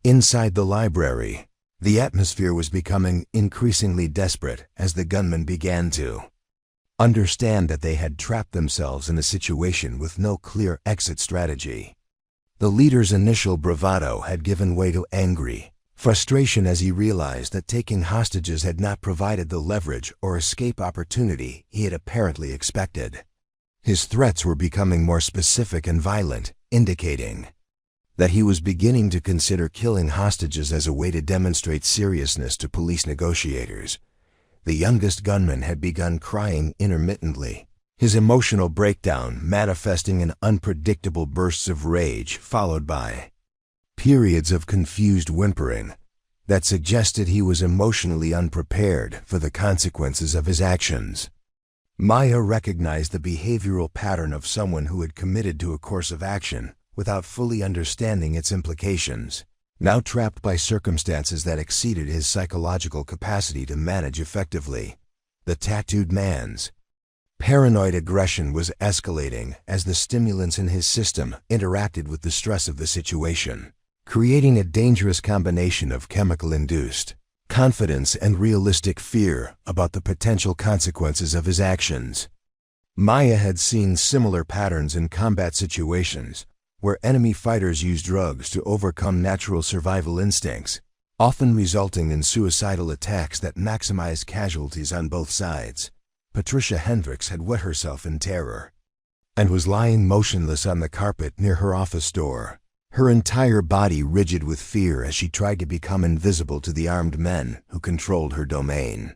Inside the library, the atmosphere was becoming increasingly desperate as the gunmen began to understand that they had trapped themselves in a situation with no clear exit strategy. The leader's initial bravado had given way to angry frustration as he realized that taking hostages had not provided the leverage or escape opportunity he had apparently expected. His threats were becoming more specific and violent, indicating that he was beginning to consider killing hostages as a way to demonstrate seriousness to police negotiators. The youngest gunman had begun crying intermittently, his emotional breakdown manifesting in unpredictable bursts of rage followed by periods of confused whimpering that suggested he was emotionally unprepared for the consequences of his actions. Maya recognized the behavioral pattern of someone who had committed to a course of action without fully understanding its implications, now trapped by circumstances that exceeded his psychological capacity to manage effectively. The tattooed man's paranoid aggression was escalating as the stimulants in his system interacted with the stress of the situation, creating a dangerous combination of chemical-induced confidence and realistic fear about the potential consequences of his actions. Maya had seen similar patterns in combat situations, where enemy fighters use drugs to overcome natural survival instincts, often resulting in suicidal attacks that maximize casualties on both sides. Patricia Hendricks had wet herself in terror and was lying motionless on the carpet near her office door, her entire body rigid with fear as she tried to become invisible to the armed men who controlled her domain.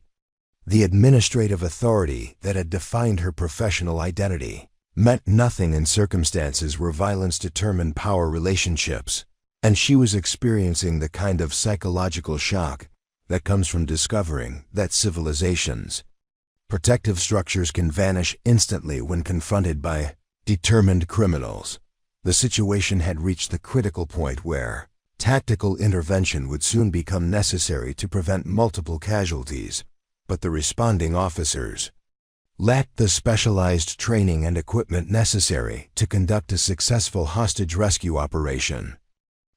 The administrative authority that had defined her professional identity meant nothing in circumstances where violence determined power relationships, and she was experiencing the kind of psychological shock that comes from discovering that civilizations' protective structures can vanish instantly when confronted by determined criminals. The situation had reached the critical point where tactical intervention would soon become necessary to prevent multiple casualties, but the responding officers lacked the specialized training and equipment necessary to conduct a successful hostage rescue operation.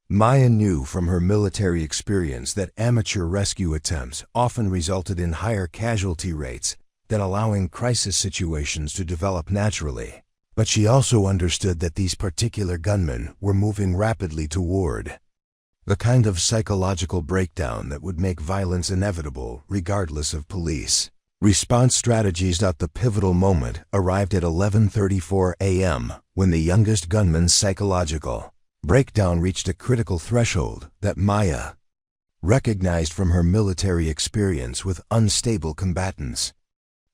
Maya knew from her military experience that amateur rescue attempts often resulted in higher casualty rates than allowing crisis situations to develop naturally. But she also understood that these particular gunmen were moving rapidly toward the kind of psychological breakdown that would make violence inevitable regardless of police response strategies. The pivotal moment arrived at 11:34 a.m. when the youngest gunman's psychological breakdown reached a critical threshold that Maya recognized from her military experience with unstable combatants.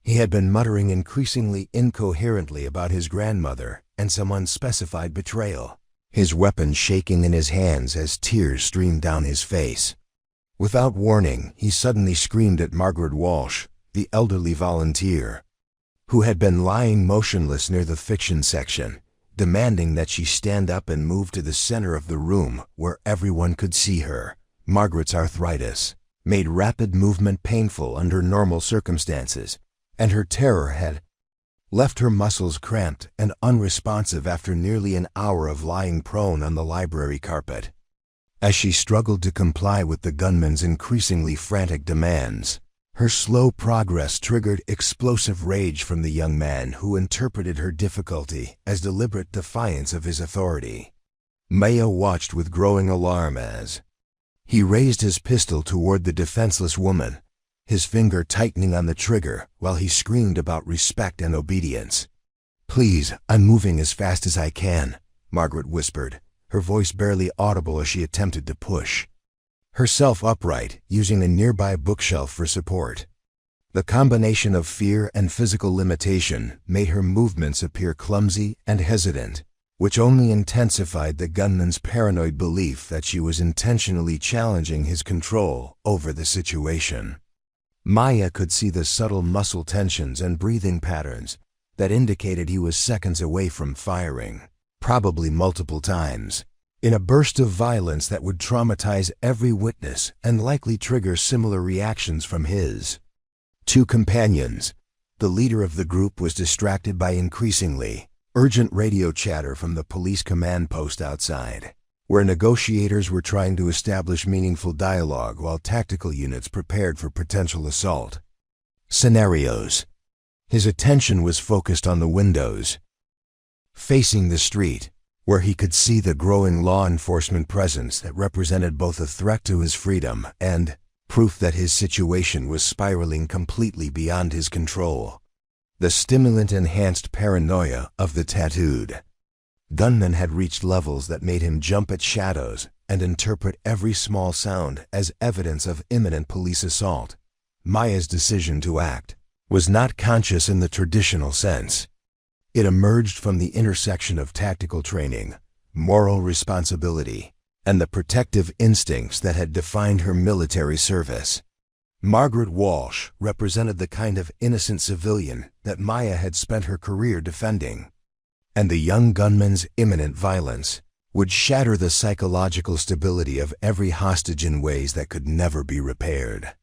He had been muttering increasingly incoherently about his grandmother and some unspecified betrayal, his weapon shaking in his hands as tears streamed down his face. Without warning, he suddenly screamed at Margaret Walsh, the elderly volunteer, who had been lying motionless near the fiction section, demanding that she stand up and move to the center of the room where everyone could see her. Margaret's arthritis made rapid movement painful under normal circumstances, and her terror had left her muscles cramped and unresponsive after nearly an hour of lying prone on the library carpet. As she struggled to comply with the gunman's increasingly frantic demands, her slow progress triggered explosive rage from the young man who interpreted her difficulty as deliberate defiance of his authority. Maya watched with growing alarm as he raised his pistol toward the defenseless woman, his finger tightening on the trigger while he screamed about respect and obedience. "Please, I'm moving as fast as I can," Margaret whispered, her voice barely audible as she attempted to push herself upright, using a nearby bookshelf for support. The combination of fear and physical limitation made her movements appear clumsy and hesitant, which only intensified the gunman's paranoid belief that she was intentionally challenging his control over the situation. Maya could see the subtle muscle tensions and breathing patterns that indicated he was seconds away from firing, probably multiple times, in a burst of violence that would traumatize every witness and likely trigger similar reactions from his two companions. The leader of the group was distracted by increasingly urgent radio chatter from the police command post outside, where negotiators were trying to establish meaningful dialogue while tactical units prepared for potential assault scenarios. His attention was focused on the windows facing the street, where he could see the growing law enforcement presence that represented both a threat to his freedom and proof that his situation was spiraling completely beyond his control. The stimulant-enhanced paranoia of the tattooed gunman had reached levels that made him jump at shadows and interpret every small sound as evidence of imminent police assault. Maya's decision to act was not conscious in the traditional sense. It emerged from the intersection of tactical training, moral responsibility, and the protective instincts that had defined her military service. Margaret Walsh represented the kind of innocent civilian that Maya had spent her career defending. And the young gunman's imminent violence would shatter the psychological stability of every hostage in ways that could never be repaired.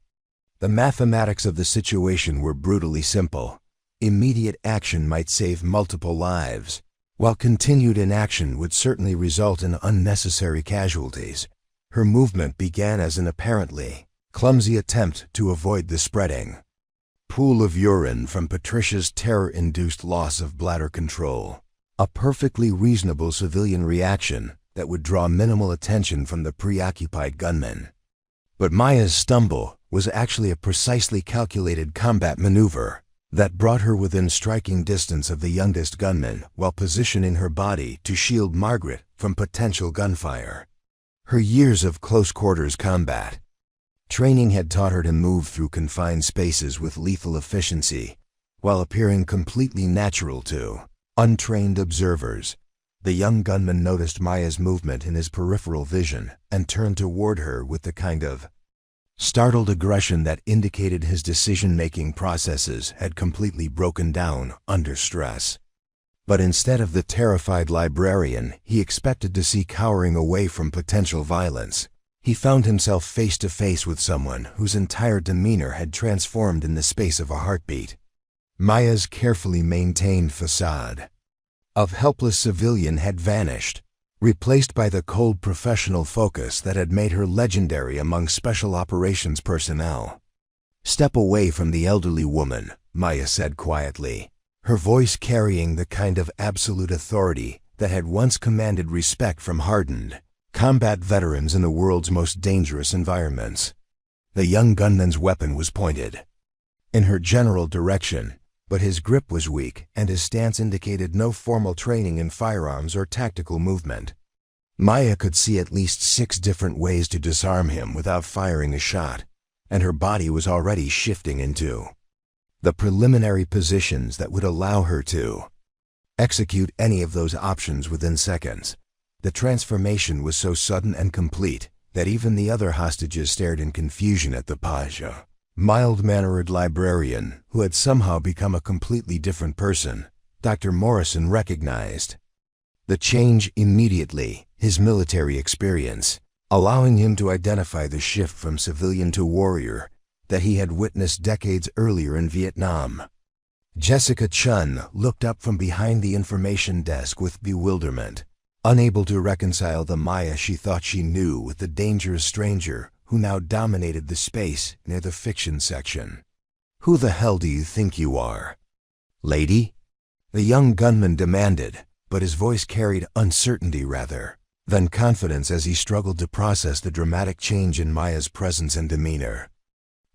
The mathematics of the situation were brutally simple. Immediate action might save multiple lives, while continued inaction would certainly result in unnecessary casualties. Her movement began as an apparently clumsy attempt to avoid the spreading pool of urine from Patricia's terror-induced loss of bladder control. A perfectly reasonable civilian reaction that would draw minimal attention from the preoccupied gunman. But Maya's stumble was actually a precisely calculated combat maneuver that brought her within striking distance of the youngest gunman while positioning her body to shield Margaret from potential gunfire. Her years of close-quarters combat training had taught her to move through confined spaces with lethal efficiency while appearing completely natural to untrained observers. The young gunman noticed Maya's movement in his peripheral vision and turned toward her with the kind of startled aggression that indicated his decision-making processes had completely broken down under stress. But instead of the terrified librarian he expected to see cowering away from potential violence, he found himself face to face with someone whose entire demeanor had transformed in the space of a heartbeat. Maya's carefully maintained facade of helpless civilian had vanished, replaced by the cold professional focus that had made her legendary among special operations personnel. "Step away from the elderly woman," Maya said quietly, her voice carrying the kind of absolute authority that had once commanded respect from hardened combat veterans in the world's most dangerous environments. The young gunman's weapon was pointed in her general direction, but his grip was weak and his stance indicated no formal training in firearms or tactical movement. Maya could see at least 6 different ways to disarm him without firing a shot, and her body was already shifting into the preliminary positions that would allow her to execute any of those options within seconds. The transformation was so sudden and complete that even the other hostages stared in confusion at the Pasha, mild-mannered librarian who had somehow become a completely different person. Dr. Morrison recognized the change immediately, his military experience allowing him to identify the shift from civilian to warrior that he had witnessed decades earlier in Vietnam. Jessica Chun looked up from behind the information desk with bewilderment, unable to reconcile the Maya she thought she knew with the dangerous stranger who now dominated the space near the fiction section. "Who the hell do you think you are, lady?" the young gunman demanded, but his voice carried uncertainty rather than confidence as he struggled to process the dramatic change in Maya's presence and demeanor.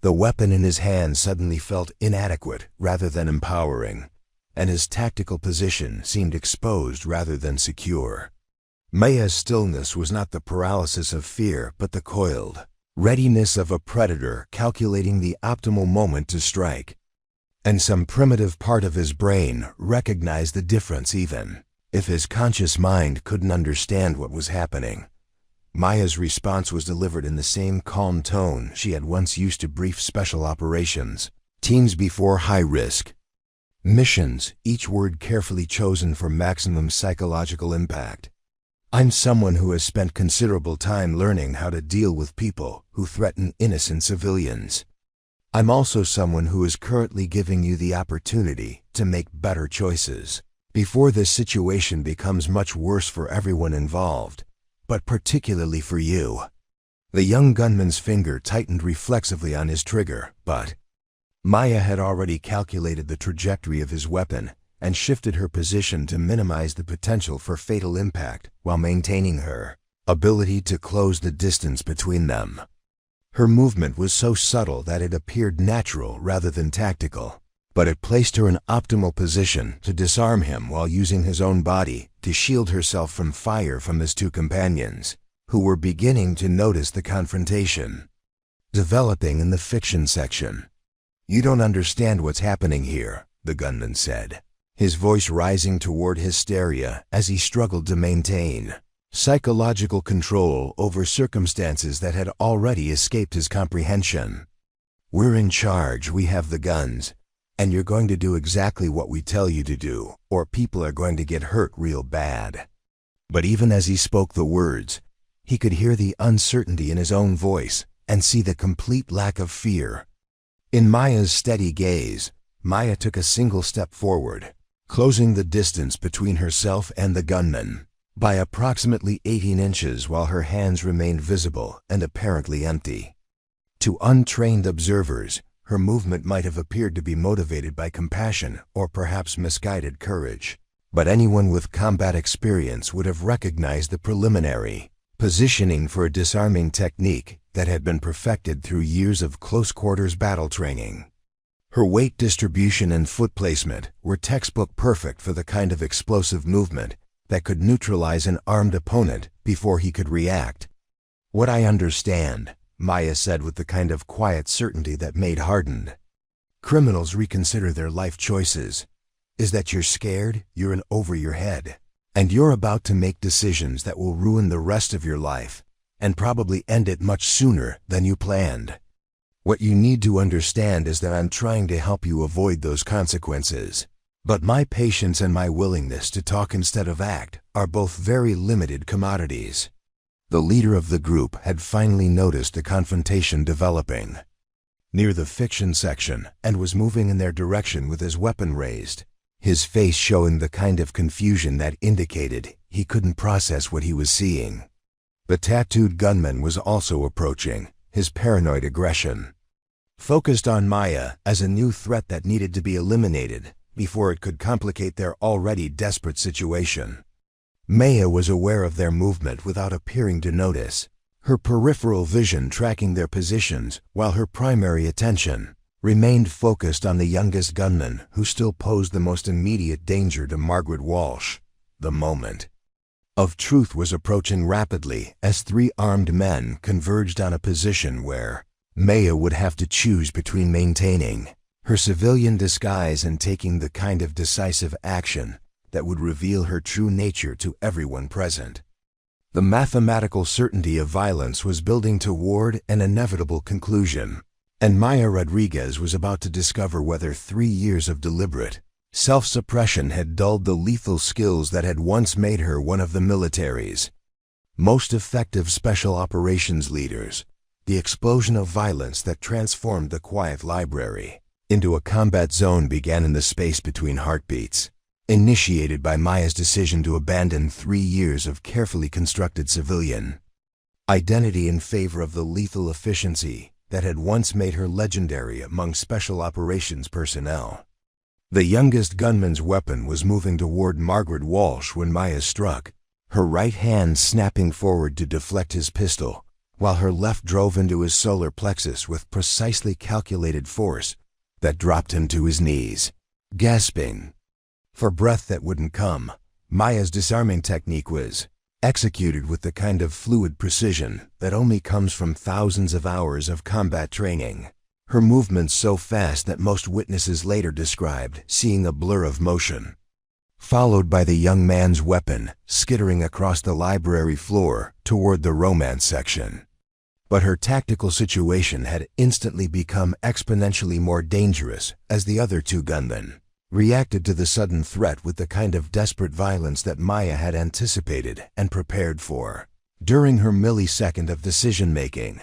The weapon in his hand suddenly felt inadequate rather than empowering, and his tactical position seemed exposed rather than secure. Maya's stillness was not the paralysis of fear but the coiled readiness of a predator calculating the optimal moment to strike. And some primitive part of his brain recognized the difference even if his conscious mind couldn't understand what was happening. Maya's response was delivered in the same calm tone she had once used to brief special operations teams before high-risk missions, each word carefully chosen for maximum psychological impact. "I'm someone who has spent considerable time learning how to deal with people who threaten innocent civilians. I'm also someone who is currently giving you the opportunity to make better choices before this situation becomes much worse for everyone involved, but particularly for you." The young gunman's finger tightened reflexively on his trigger, but Maya had already calculated the trajectory of his weapon and shifted her position to minimize the potential for fatal impact while maintaining her ability to close the distance between them. Her movement was so subtle that it appeared natural rather than tactical, but it placed her in optimal position to disarm him while using his own body to shield herself from fire from his 2 companions, who were beginning to notice the confrontation developing in the fiction section. "You don't understand what's happening here," the gunman said, his voice rising toward hysteria as he struggled to maintain psychological control over circumstances that had already escaped his comprehension. We're in charge, we have the guns, and you're going to do exactly what we tell you to do, or people are going to get hurt real bad." But even as he spoke the words, he could hear the uncertainty in his own voice and see the complete lack of fear. In Maya's steady gaze, Maya took a single step forward, closing the distance between herself and the gunman by approximately 18 inches while her hands remained visible and apparently empty. To untrained observers, her movement might have appeared to be motivated by compassion or perhaps misguided courage. But anyone with combat experience would have recognized the preliminary positioning for a disarming technique that had been perfected through years of close-quarters battle training. Her weight distribution and foot placement were textbook perfect for the kind of explosive movement that could neutralize an armed opponent before he could react. "What I understand," Maya said with the kind of quiet certainty that made hardened criminals reconsider their life choices, "is that you're scared, you're in over your head, and you're about to make decisions that will ruin the rest of your life and probably end it much sooner than you planned. What you need to understand is that I'm trying to help you avoid those consequences. But my patience and my willingness to talk instead of act are both very limited commodities." The leader of the group had finally noticed the confrontation developing near the fiction section and was moving in their direction with his weapon raised, his face showing the kind of confusion that indicated he couldn't process what he was seeing. The tattooed gunman was also approaching, his paranoid aggression focused on Maya as a new threat that needed to be eliminated before it could complicate their already desperate situation. Maya was aware of their movement without appearing to notice, her peripheral vision tracking their positions while her primary attention remained focused on the youngest gunman who still posed the most immediate danger to Margaret Walsh. The moment of truth was approaching rapidly as three armed men converged on a position where Maya would have to choose between maintaining her civilian disguise and taking the kind of decisive action that would reveal her true nature to everyone present. The mathematical certainty of violence was building toward an inevitable conclusion, and Maya Rodriguez was about to discover whether 3 years of deliberate self-suppression had dulled the lethal skills that had once made her one of the military's most effective special operations leaders. The explosion of violence that transformed the quiet library into a combat zone began in the space between heartbeats, initiated by Maya's decision to abandon 3 years of carefully constructed civilian identity in favor of the lethal efficiency that had once made her legendary among special operations personnel. The youngest gunman's weapon was moving toward Margaret Walsh when Maya struck, her right hand snapping forward to deflect his pistol, while her left drove into his solar plexus with precisely calculated force that dropped him to his knees. Gasping for breath that wouldn't come, Maya's disarming technique was executed with the kind of fluid precision that only comes from thousands of hours of combat training. Her movements so fast that most witnesses later described seeing a blur of motion, followed by the young man's weapon skittering across the library floor toward the romance section. But her tactical situation had instantly become exponentially more dangerous as the other two gunmen reacted to the sudden threat with the kind of desperate violence that Maya had anticipated and prepared for. During her millisecond of decision-making,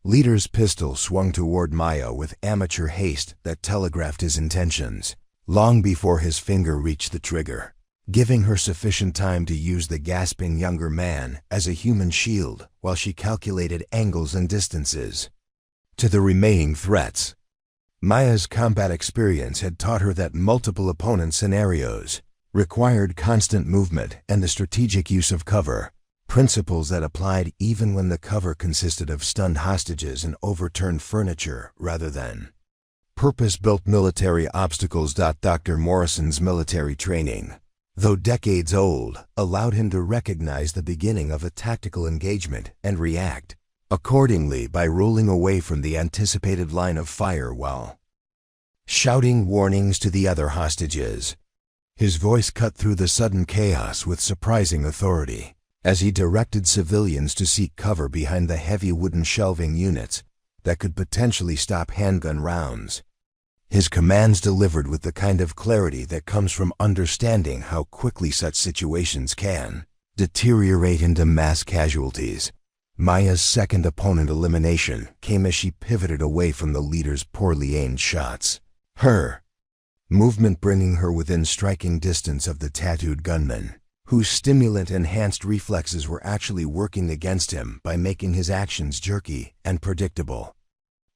Leader's pistol swung toward Maya with amateur haste that telegraphed his intentions, long before his finger reached the trigger, giving her sufficient time to use the gasping younger man as a human shield while she calculated angles and distances to the remaining threats. Maya's combat experience had taught her that multiple opponent scenarios required constant movement and the strategic use of cover, principles that applied even when the cover consisted of stunned hostages and overturned furniture rather than purpose-built military obstacles. Dr. Morrison's military training, though decades old, allowed him to recognize the beginning of a tactical engagement and react accordingly by rolling away from the anticipated line of fire while shouting warnings to the other hostages. His voice cut through the sudden chaos with surprising authority as he directed civilians to seek cover behind the heavy wooden shelving units that could potentially stop handgun rounds. His commands delivered with the kind of clarity that comes from understanding how quickly such situations can deteriorate into mass casualties. Maya's second opponent elimination came as she pivoted away from the leader's poorly aimed shots, her movement bringing her within striking distance of the tattooed gunman, whose stimulant-enhanced reflexes were actually working against him by making his actions jerky and predictable.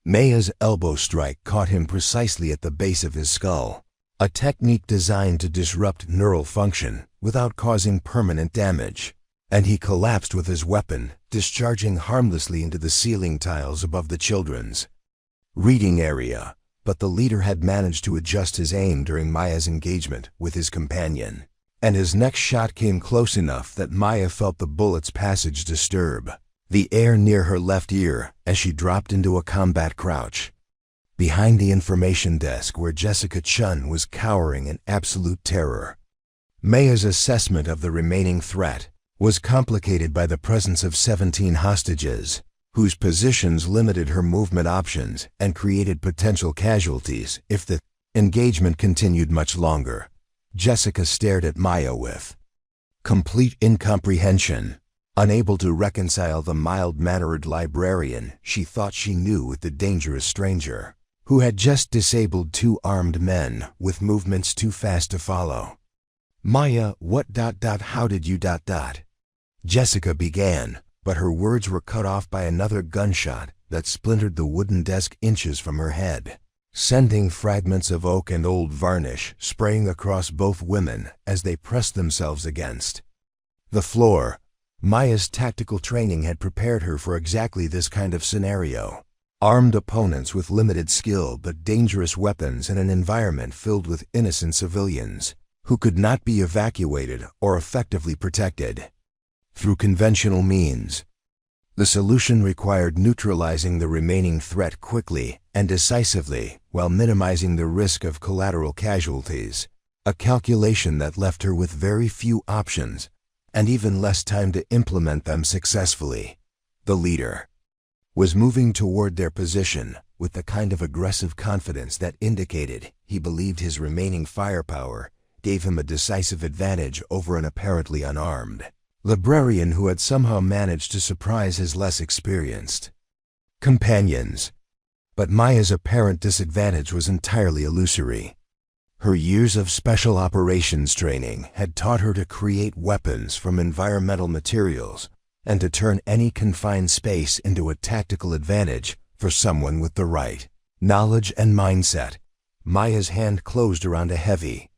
Maya's elbow strike caught him precisely at the base of his skull, a technique designed to disrupt neural function without causing permanent damage, and he collapsed with his weapon, discharging harmlessly into the ceiling tiles above the children's reading area. But the leader had managed to adjust his aim during Maya's engagement with his companion, and his next shot came close enough that Maya felt the bullet's passage disturb the air near her left ear as she dropped into a combat crouch behind the information desk where Jessica Chun was cowering in absolute terror. Maya's assessment of the remaining threat was complicated by the presence of 17 hostages, whose positions limited her movement options and created potential casualties if the engagement continued much longer. Jessica stared at Maya with complete incomprehension, unable to reconcile the mild-mannered librarian she thought she knew with the dangerous stranger, who had just disabled 2 armed men with movements too fast to follow. "Maya, how did you Jessica began, but her words were cut off by another gunshot that splintered the wooden desk inches from her head, sending fragments of oak and old varnish spraying across both women as they pressed themselves against the floor. Maya's tactical training had prepared her for exactly this kind of scenario. Armed opponents with limited skill but dangerous weapons in an environment filled with innocent civilians who could not be evacuated or effectively protected through conventional means. The solution required neutralizing the remaining threat quickly and decisively while minimizing the risk of collateral casualties, a calculation that left her with very few options and even less time to implement them successfully. The leader was moving toward their position with the kind of aggressive confidence that indicated he believed his remaining firepower gave him a decisive advantage over an apparently unarmed librarian who had somehow managed to surprise his less experienced companions. But Maya's apparent disadvantage was entirely illusory. Her years of special operations training had taught her to create weapons from environmental materials and to turn any confined space into a tactical advantage for someone with the right knowledge and mindset. Maya's hand closed around a heavy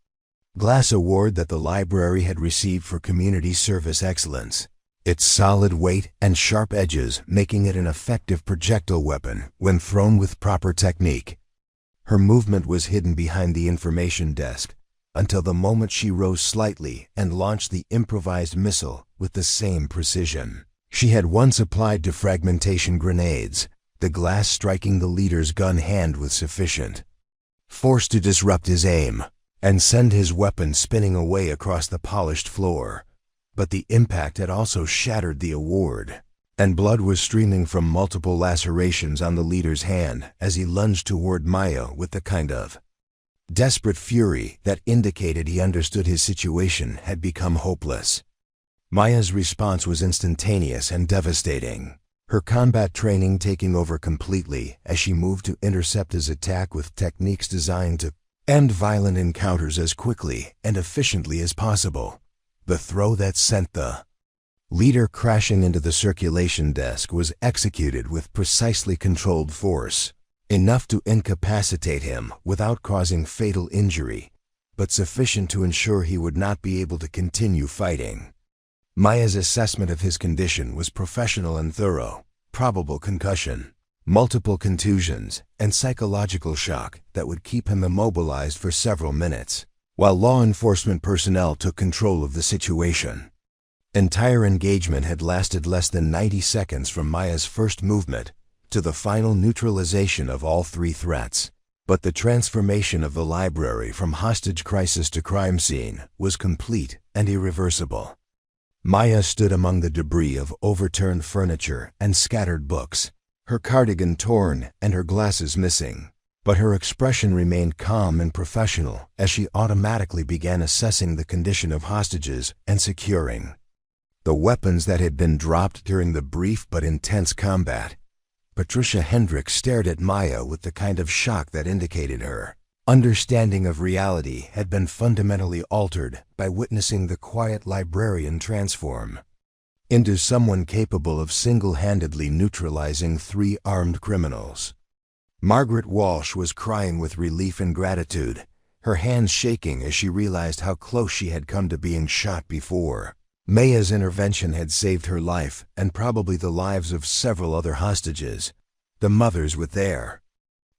glass award that the library had received for community service excellence, its solid weight and sharp edges making it an effective projectile weapon when thrown with proper technique. Her movement was hidden behind the information desk until the moment she rose slightly and launched the improvised missile with the same precision she had once applied to fragmentation grenades, the glass striking the leader's gun hand with sufficient force to disrupt his aim and send his weapon spinning away across the polished floor. But the impact had also shattered the award, and blood was streaming from multiple lacerations on the leader's hand as he lunged toward Maya with the kind of desperate fury that indicated he understood his situation had become hopeless. Maya's response was instantaneous and devastating, her combat training taking over completely as she moved to intercept his attack with techniques designed to end violent encounters as quickly and efficiently as possible. The throw that sent the leader crashing into the circulation desk was executed with precisely controlled force, enough to incapacitate him without causing fatal injury, but sufficient to ensure he would not be able to continue fighting. Maya's assessment of his condition was professional and thorough: probable concussion, multiple contusions, and psychological shock that would keep him immobilized for several minutes, while law enforcement personnel took control of the situation. Entire engagement had lasted less than 90 seconds from Maya's first movement to the final neutralization of all 3 threats. But the transformation of the library from hostage crisis to crime scene was complete and irreversible. Maya stood among the debris of overturned furniture and scattered books, her cardigan torn and her glasses missing. But her expression remained calm and professional as she automatically began assessing the condition of hostages and securing the weapons that had been dropped during the brief but intense combat. Patricia Hendricks stared at Maya with the kind of shock that indicated her understanding of reality had been fundamentally altered by witnessing the quiet librarian transform into someone capable of single-handedly neutralizing 3 armed criminals. Margaret Walsh was crying with relief and gratitude, her hands shaking as she realized how close she had come to being shot before. Maya's intervention had saved her life and probably the lives of several other hostages. The mothers with their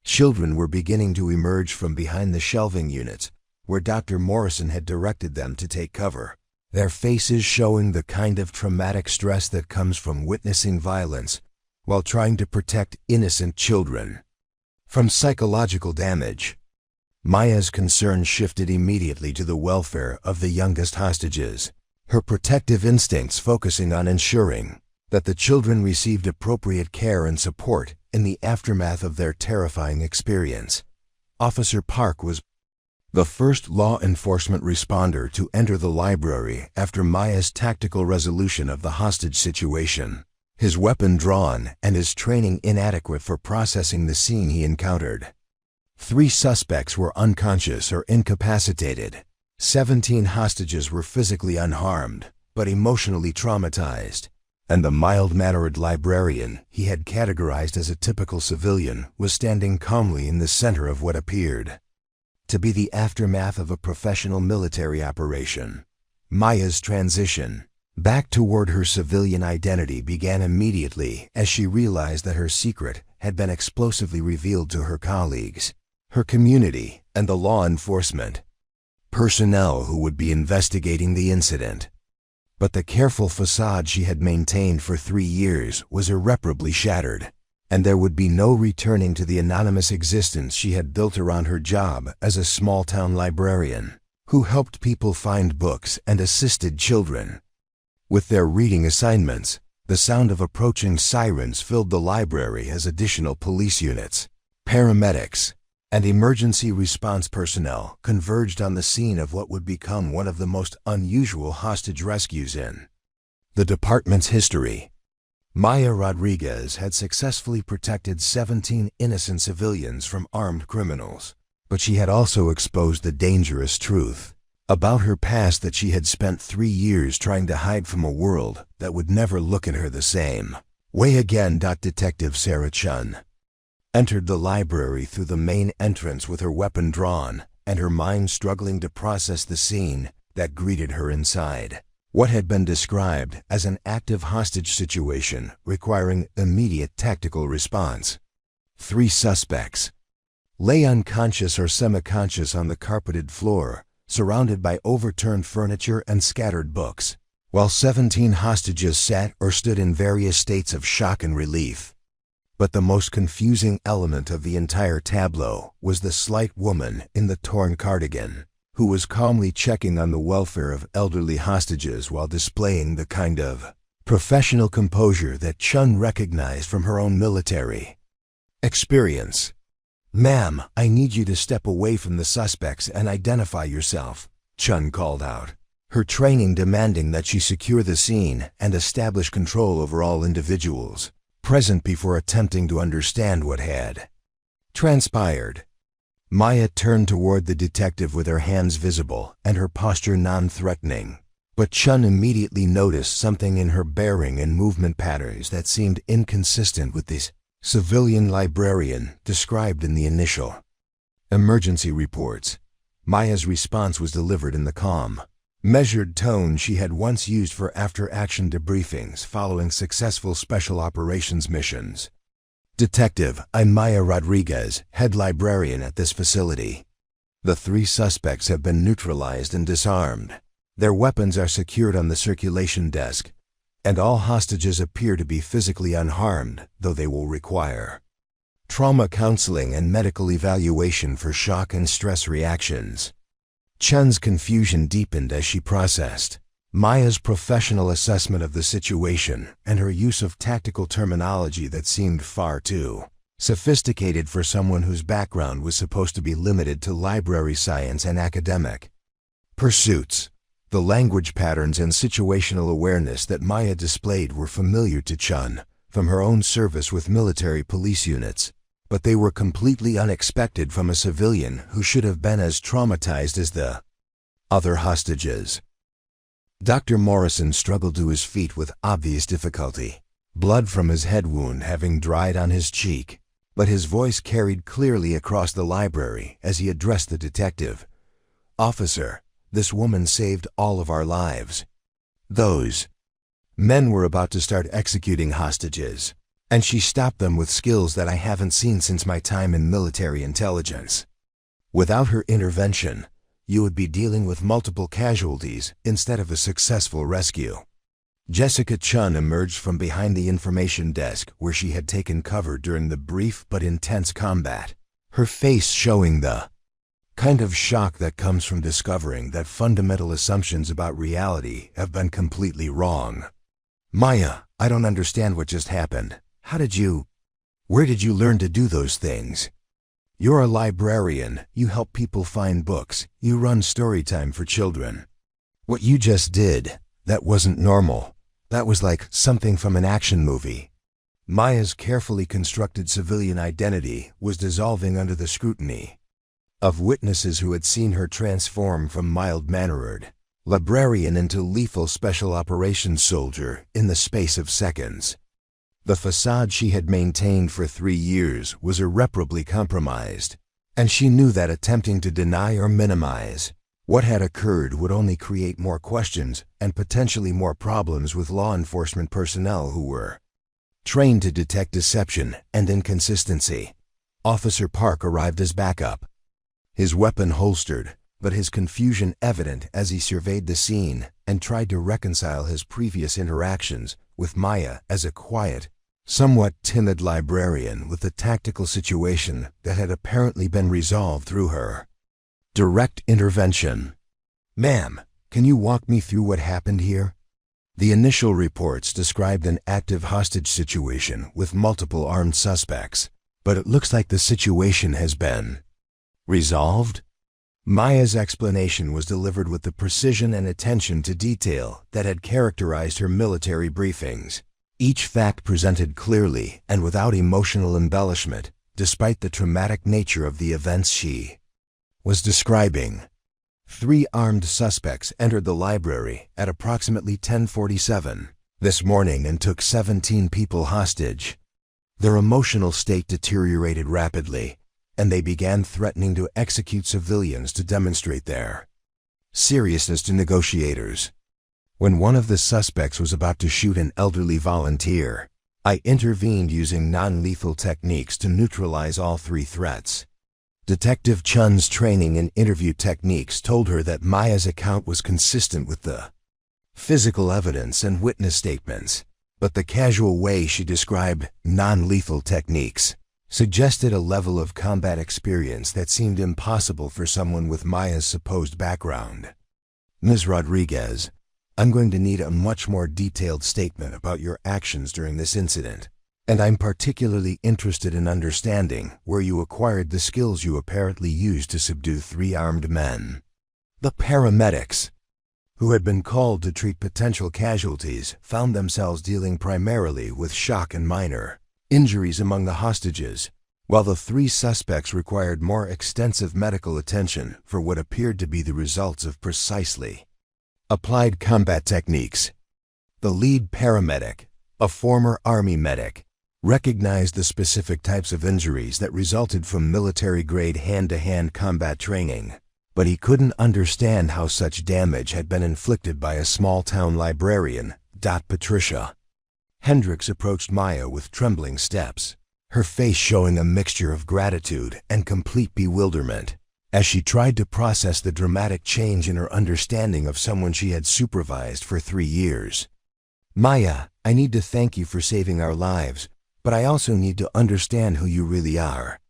children were beginning to emerge from behind the shelving units, where Dr. Morrison had directed them to take cover, their faces showing the kind of traumatic stress that comes from witnessing violence while trying to protect innocent children from psychological damage. Maya's concern shifted immediately to the welfare of the youngest hostages, her protective instincts focusing on ensuring that the children received appropriate care and support in the aftermath of their terrifying experience. Officer Park was the first law enforcement responder to enter the library after Maya's tactical resolution of the hostage situation, his weapon drawn and his training inadequate for processing the scene he encountered. 3 suspects were unconscious or incapacitated. 17 hostages were physically unharmed, but emotionally traumatized, and the mild-mannered librarian he had categorized as a typical civilian was standing calmly in the center of what appeared to be the aftermath of a professional military operation. Maya's transition back toward her civilian identity began immediately as she realized that her secret had been explosively revealed to her colleagues, her community, and the law enforcement personnel who would be investigating the incident. But the careful facade she had maintained for 3 years was irreparably shattered, and there would be no returning to the anonymous existence she had built around her job as a small-town librarian who helped people find books and assisted children with their reading assignments. The sound of approaching sirens filled the library as additional police units, paramedics, and emergency response personnel converged on the scene of what would become one of the most unusual hostage rescues in the department's history. Maya Rodriguez had successfully protected 17 innocent civilians from armed criminals, but she had also exposed the dangerous truth about her past that she had spent 3 years trying to hide from a world that would never look at her the same way again. Detective Sarah Chun entered the library through the main entrance with her weapon drawn and her mind struggling to process the scene that greeted her inside. What had been described as an active hostage situation requiring immediate tactical response. 3 suspects lay unconscious or semi-conscious on the carpeted floor, surrounded by overturned furniture and scattered books, while 17 hostages sat or stood in various states of shock and relief. But the most confusing element of the entire tableau was the slight woman in the torn cardigan, who was calmly checking on the welfare of elderly hostages while displaying the kind of professional composure that Chun recognized from her own military experience. "Ma'am, I need you to step away from the suspects and identify yourself," Chun called out, her training demanding that she secure the scene and establish control over all individuals present before attempting to understand what had transpired. Maya turned toward the detective with her hands visible and her posture non-threatening, but Chun immediately noticed something in her bearing and movement patterns that seemed inconsistent with this civilian librarian described in the initial emergency reports. Maya's response was delivered in the calm, measured tone she had once used for after-action debriefings following successful special operations missions. "Detective, I'm Maya Rodriguez, head librarian at this facility. The 3 suspects have been neutralized and disarmed. Their weapons are secured on the circulation desk, and all hostages appear to be physically unharmed, though they will require trauma counseling and medical evaluation for shock and stress reactions." Chun's confusion deepened as she processed Maya's professional assessment of the situation and her use of tactical terminology that seemed far too sophisticated for someone whose background was supposed to be limited to library science and academic pursuits. The language patterns and situational awareness that Maya displayed were familiar to Chun from her own service with military police units, but they were completely unexpected from a civilian who should have been as traumatized as the other hostages. Dr. Morrison struggled to his feet with obvious difficulty, blood from his head wound having dried on his cheek, but his voice carried clearly across the library as he addressed the detective. "Officer, this woman saved all of our lives. Those men were about to start executing hostages, and she stopped them with skills that I haven't seen since my time in military intelligence. Without her intervention, you would be dealing with multiple casualties instead of a successful rescue." Jessica Chun emerged from behind the information desk where she had taken cover during the brief but intense combat, her face showing the kind of shock that comes from discovering that fundamental assumptions about reality have been completely wrong. "Maya, I don't understand what just happened. Where did you learn to do those things? You're a librarian, you help people find books, you run story time for children. What you just did, that wasn't normal. That was like something from an action movie." Maya's carefully constructed civilian identity was dissolving under the scrutiny of witnesses who had seen her transform from mild-mannered librarian into lethal special operations soldier in the space of seconds. The facade she had maintained for 3 years was irreparably compromised, and she knew that attempting to deny or minimize what had occurred would only create more questions and potentially more problems with law enforcement personnel who were trained to detect deception and inconsistency. Officer Park arrived as backup, his weapon holstered, but his confusion evident as he surveyed the scene and tried to reconcile his previous interactions with Maya as a quiet, somewhat timid librarian with a tactical situation that had apparently been resolved through her direct intervention. "Ma'am, can you walk me through what happened here?" The initial reports described an active hostage situation with multiple armed suspects, but it looks like the situation has been resolved. Maya's explanation was delivered with the precision and attention to detail that had characterized her military briefings. Each fact presented clearly and without emotional embellishment, despite the traumatic nature of the events she was describing. 3 armed suspects entered the library at approximately 10:47 this morning and took 17 people hostage. Their emotional state deteriorated rapidly, and they began threatening to execute civilians to demonstrate their seriousness to negotiators. When one of the suspects was about to shoot an elderly volunteer, I intervened using non-lethal techniques to neutralize all 3 threats. Detective Chun's training in interview techniques told her that Maya's account was consistent with the physical evidence and witness statements, but the casual way she described non-lethal techniques suggested a level of combat experience that seemed impossible for someone with Maya's supposed background. "Ms. Rodriguez, I'm going to need a much more detailed statement about your actions during this incident, and I'm particularly interested in understanding where you acquired the skills you apparently used to subdue 3 armed men." The paramedics, who had been called to treat potential casualties, found themselves dealing primarily with shock and minor injuries among the hostages, while the 3 suspects required more extensive medical attention for what appeared to be the results of precisely applied combat techniques. The lead paramedic, a former Army medic, recognized the specific types of injuries that resulted from military-grade hand-to-hand combat training, but he couldn't understand how such damage had been inflicted by a small-town librarian. Patricia Hendricks approached Maya with trembling steps, her face showing a mixture of gratitude and complete bewilderment, as she tried to process the dramatic change in her understanding of someone she had supervised for 3 years. "Maya, I need to thank you for saving our lives, but I also need to understand who you really are.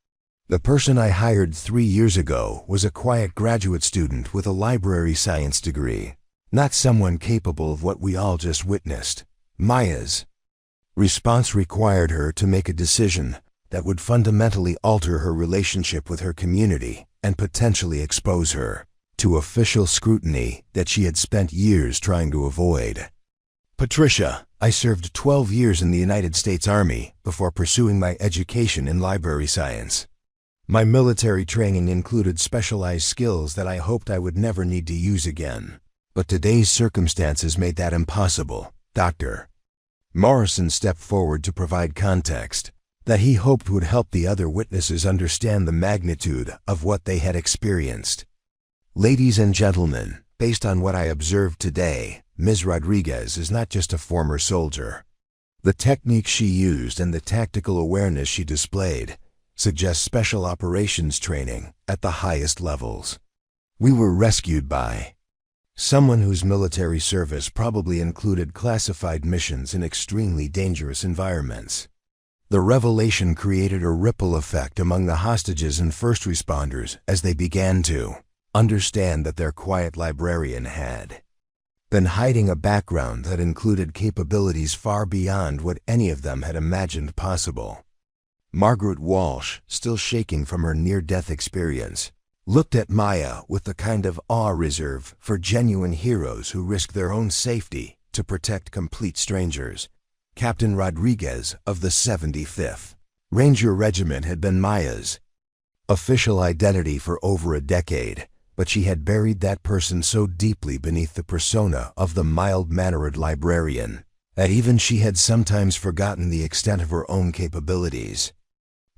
The person I hired 3 years ago was a quiet graduate student with a library science degree. not someone capable of what we all just witnessed. Maya's response required her to make a decision that would fundamentally alter her relationship with her community and potentially expose her to official scrutiny that she had spent years trying to avoid. Patricia, I served 12 years in the United States Army before pursuing my education in library science. My military training included specialized skills that I hoped I would never need to use again. But today's circumstances made that impossible, Dr. Morrison stepped forward to provide context that he hoped would help the other witnesses understand the magnitude of what they had experienced. Ladies and gentlemen, based on what I observed today, Ms. Rodriguez is not just a former soldier. The techniques she used and the tactical awareness she displayed suggest special operations training at the highest levels. We were rescued by someone whose military service probably included classified missions in extremely dangerous environments. The revelation created a ripple effect among the hostages and first responders as they began to understand that their quiet librarian had been hiding a background that included capabilities far beyond what any of them had imagined possible. Margaret Walsh, still shaking from her near-death experience, looked at Maya with the kind of awe reserved for genuine heroes who risk their own safety to protect complete strangers. Captain Rodriguez of the 75th Ranger Regiment had been Maya's official identity for over a decade, but she had buried that person so deeply beneath the persona of the mild-mannered librarian that even she had sometimes forgotten the extent of her own capabilities.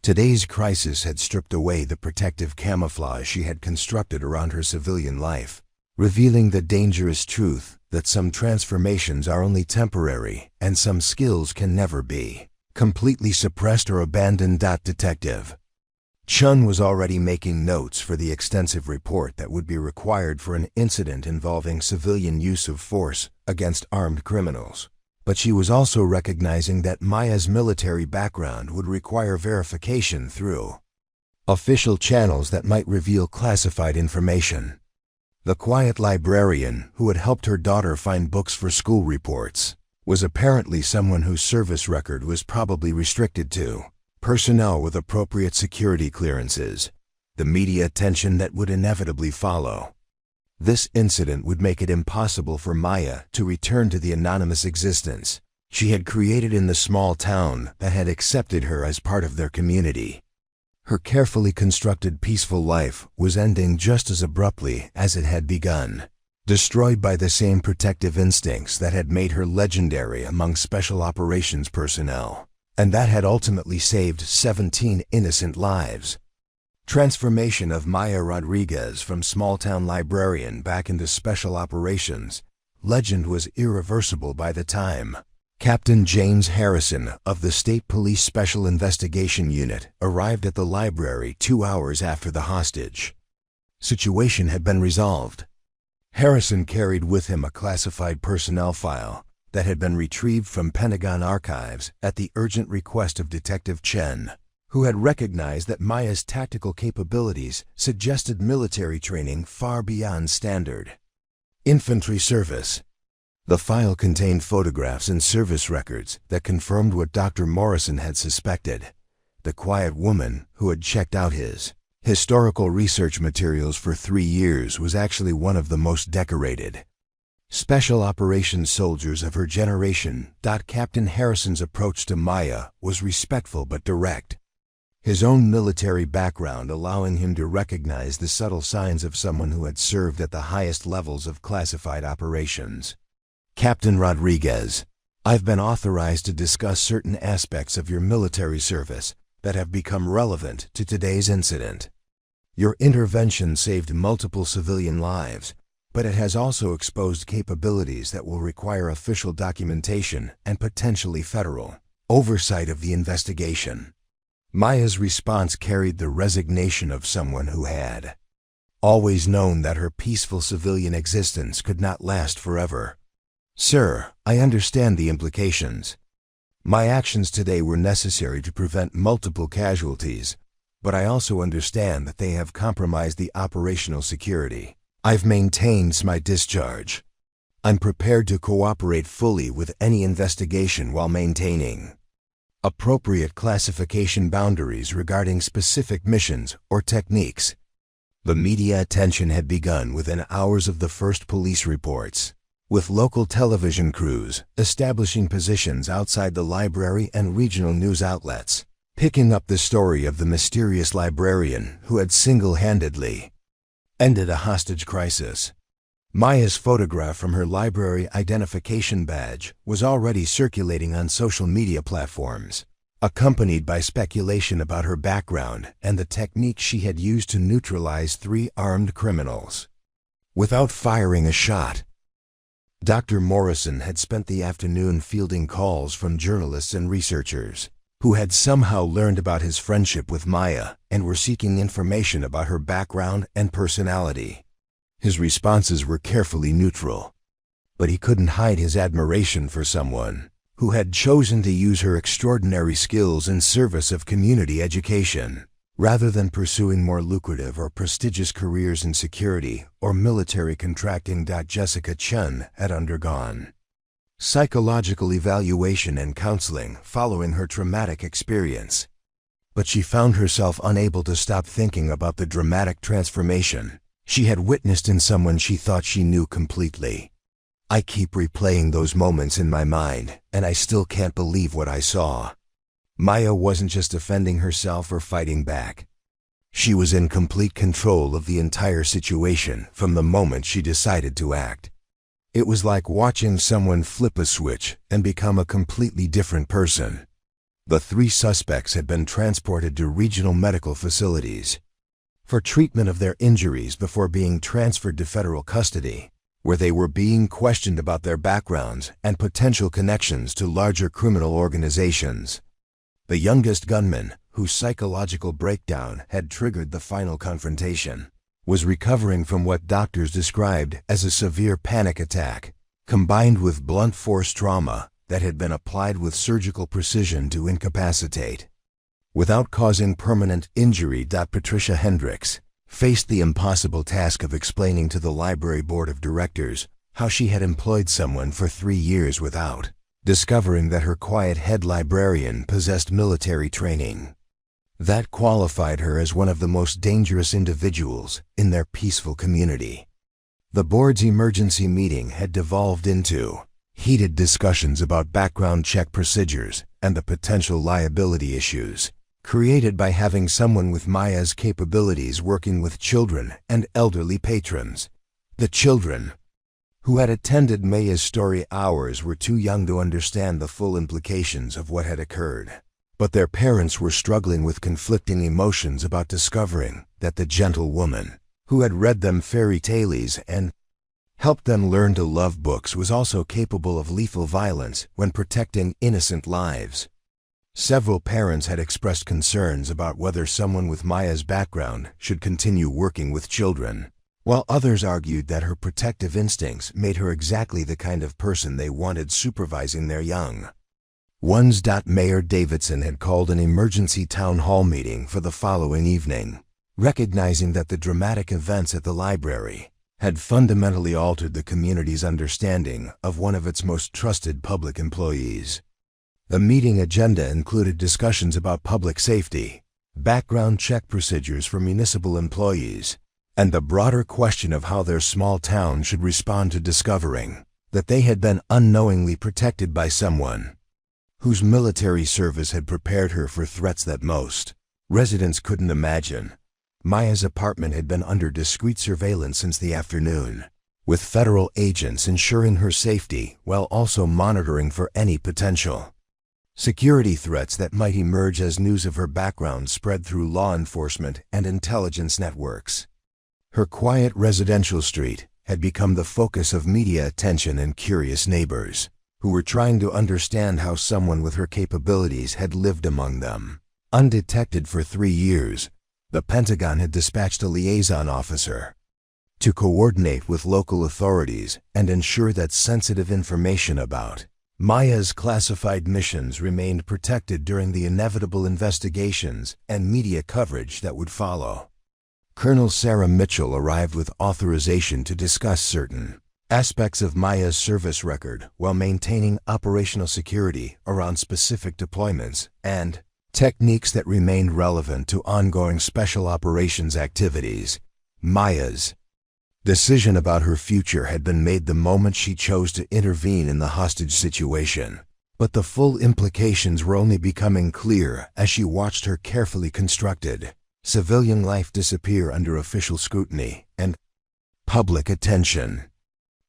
Today's crisis had stripped away the protective camouflage she had constructed around her civilian life, revealing the dangerous truth that some transformations are only temporary and some skills can never be completely suppressed or abandoned. Detective Chun was already making notes for the extensive report that would be required for an incident involving civilian use of force against armed criminals. But she was also recognizing that Maya's military background would require verification through official channels that might reveal classified information. The quiet librarian who had helped her daughter find books for school reports was apparently someone whose service record was probably restricted to personnel with appropriate security clearances, the media attention that would inevitably follow. This incident would make it impossible for Maya to return to the anonymous existence she had created in the small town that had accepted her as part of their community. Her carefully constructed peaceful life was ending just as abruptly as it had begun, destroyed by the same protective instincts that had made her legendary among special operations personnel, and that had ultimately saved 17 innocent lives. Transformation of Maya Rodriguez from small-town librarian back into special operations legend was irreversible by the time Captain James Harrison of the State Police Special Investigation Unit arrived at the library 2 hours after the hostage situation had been resolved. Harrison carried with him a classified personnel file that had been retrieved from Pentagon archives at the urgent request of Detective Chen, who had recognized that Maya's tactical capabilities suggested military training far beyond standard infantry service. The file contained photographs and service records that confirmed what Dr. Morrison had suspected. The quiet woman who had checked out his historical research materials for 3 years was actually one of the most decorated special operations soldiers of her generation. Captain Harrison's approach to Maya was respectful but direct, his own military background allowing him to recognize the subtle signs of someone who had served at the highest levels of classified operations. Captain Rodriguez, I've been authorized to discuss certain aspects of your military service that have become relevant to today's incident. Your intervention saved multiple civilian lives, but it has also exposed capabilities that will require official documentation and potentially federal oversight of the investigation. Maya's response carried the resignation of someone who had always known that her peaceful civilian existence could not last forever. Sir, I understand the implications. My actions today were necessary to prevent multiple casualties, but I also understand that they have compromised the operational security. I've maintained my discharge. I'm prepared to cooperate fully with any investigation while maintaining appropriate classification boundaries regarding specific missions or techniques. The media attention had begun within hours of the first police reports, with local television crews establishing positions outside the library and regional news outlets, picking up the story of the mysterious librarian who had single-handedly ended a hostage crisis. Maya's photograph from her library identification badge was already circulating on social media platforms, accompanied by speculation about her background and the technique she had used to neutralize 3 armed criminals without firing a shot. Dr. Morrison had spent the afternoon fielding calls from journalists and researchers who had somehow learned about his friendship with Maya and were seeking information about her background and personality. His responses were carefully neutral, but he couldn't hide his admiration for someone who had chosen to use her extraordinary skills in service of community education, rather than pursuing more lucrative or prestigious careers in security or military contracting. Jessica Chun had undergone psychological evaluation and counseling following her traumatic experience, but she found herself unable to stop thinking about the dramatic transformation she had witnessed in someone she thought she knew completely. I keep replaying those moments in my mind, and I still can't believe what I saw. Maya wasn't just defending herself or fighting back. She was in complete control of the entire situation from the moment she decided to act. It was like watching someone flip a switch and become a completely different person. The 3 suspects had been transported to regional medical facilities for treatment of their injuries before being transferred to federal custody, where they were being questioned about their backgrounds and potential connections to larger criminal organizations. The youngest gunman, whose psychological breakdown had triggered the final confrontation, was recovering from what doctors described as a severe panic attack, combined with blunt force trauma that had been applied with surgical precision to incapacitate without causing permanent injury. Patricia Hendricks faced the impossible task of explaining to the library board of directors how she had employed someone for 3 years without discovering that her quiet head librarian possessed military training that qualified her as one of the most dangerous individuals in their peaceful community. The board's emergency meeting had devolved into heated discussions about background check procedures and the potential liability issues created by having someone with Maya's capabilities working with children and elderly patrons. The children who had attended Maya's story hours were too young to understand the full implications of what had occurred, but their parents were struggling with conflicting emotions about discovering that the gentle woman who had read them fairy tales and helped them learn to love books was also capable of lethal violence when protecting innocent lives. Several parents had expressed concerns about whether someone with Maya's background should continue working with children, while others argued that her protective instincts made her exactly the kind of person they wanted supervising their young ones. Mayor Davidson had called an emergency town hall meeting for the following evening, recognizing that the dramatic events at the library had fundamentally altered the community's understanding of one of its most trusted public employees. The meeting agenda included discussions about public safety, background check procedures for municipal employees, and the broader question of how their small town should respond to discovering that they had been unknowingly protected by someone whose military service had prepared her for threats that most residents couldn't imagine. Maya's apartment had been under discreet surveillance since the afternoon, with federal agents ensuring her safety while also monitoring for any potential security threats that might emerge as news of her background spread through law enforcement and intelligence networks. Her quiet residential street had become the focus of media attention and curious neighbors who were trying to understand how someone with her capabilities had lived among them. Undetected for 3 years, the Pentagon had dispatched a liaison officer to coordinate with local authorities and ensure that sensitive information about Maya's classified missions remained protected during the inevitable investigations and media coverage that would follow. Colonel Sarah Mitchell arrived with authorization to discuss certain aspects of Maya's service record while maintaining operational security around specific deployments, and techniques that remained relevant to ongoing special operations activities. Maya's decision about her future had been made the moment she chose to intervene in the hostage situation. But the full implications were only becoming clear as she watched her carefully constructed civilian life disappear under official scrutiny and public attention.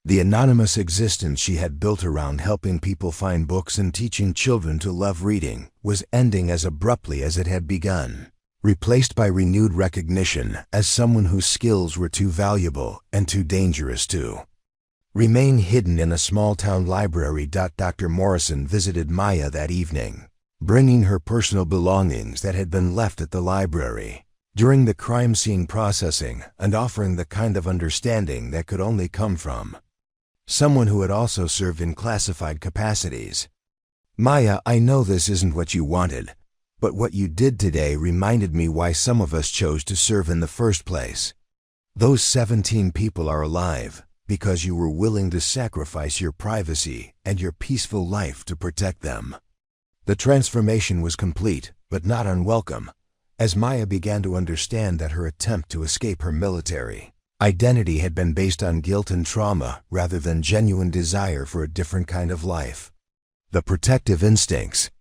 The anonymous existence she had built around helping people find books and teaching children to love reading was ending as abruptly as it had begun, replaced by renewed recognition as someone whose skills were too valuable and too dangerous to remain hidden in a small-town library. Dr. Morrison visited Maya that evening, bringing her personal belongings that had been left at the library during the crime scene processing and offering the kind of understanding that could only come from someone who had also served in classified capacities. "Maya, I know this isn't what you wanted, but what you did today reminded me why some of us chose to serve in the first place. Those 17 people are alive because you were willing to sacrifice your privacy and your peaceful life to protect them." The transformation was complete, but not unwelcome, as Maya began to understand that her attempt to escape her military identity had been based on guilt and trauma rather than genuine desire for a different kind of life. The protective instincts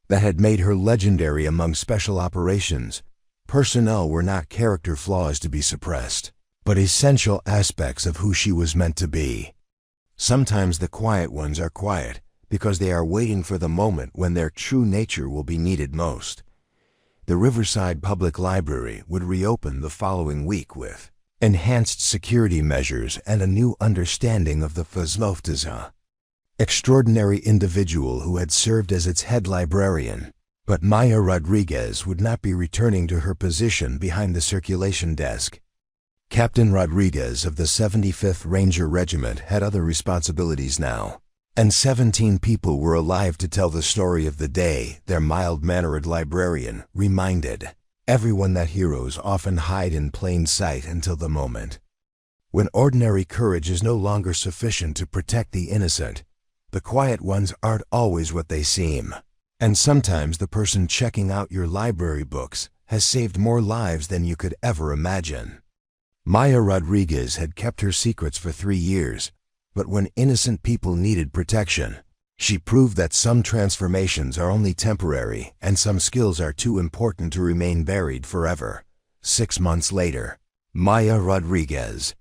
that had made her legendary among special operations personnel were not character flaws to be suppressed, but essential aspects of who she was meant to be. Sometimes the quiet ones are quiet because they are waiting for the moment when their true nature will be needed most. The Riverside Public Library would reopen the following week with enhanced security measures and a new understanding of the facade. Extraordinary individual who had served as its head librarian, but Maya Rodriguez would not be returning to her position behind the circulation desk. Captain Rodriguez of the 75th Ranger Regiment had other responsibilities now, and 17 people were alive to tell the story of the day. Their mild-mannered librarian reminded everyone that heroes often hide in plain sight until the moment when ordinary courage is no longer sufficient to protect the innocent. The quiet ones aren't always what they seem, and sometimes the person checking out your library books has saved more lives than you could ever imagine. Maya Rodriguez had kept her secrets for 3 years, but when innocent people needed protection, she proved that some transformations are only temporary and some skills are too important to remain buried forever. 6 months later, Maya Rodriguez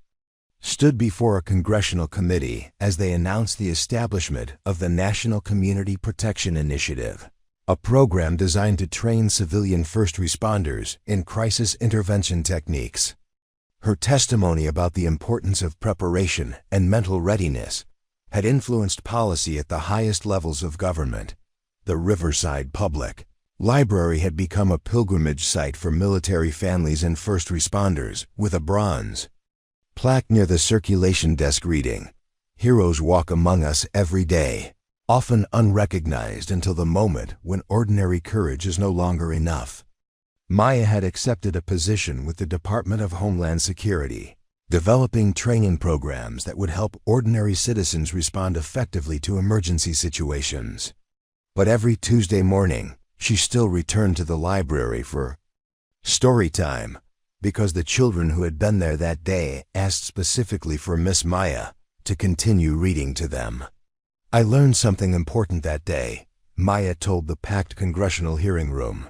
stood before a congressional committee as they announced the establishment of the National Community Protection Initiative, a program designed to train civilian first responders in crisis intervention techniques. Her testimony about the importance of preparation and mental readiness had influenced policy at the highest levels of government. The Riverside Public Library had become a pilgrimage site for military families and first responders, with a bronze plaque near the circulation desk reading, "Heroes walk among us every day, often unrecognized until the moment when ordinary courage is no longer enough." Maya had accepted a position with the Department of Homeland Security, developing training programs that would help ordinary citizens respond effectively to emergency situations. But every Tuesday morning, she still returned to the library for story time, because the children who had been there that day asked specifically for Miss Maya to continue reading to them. "I learned something important that day," Maya told the packed congressional hearing room.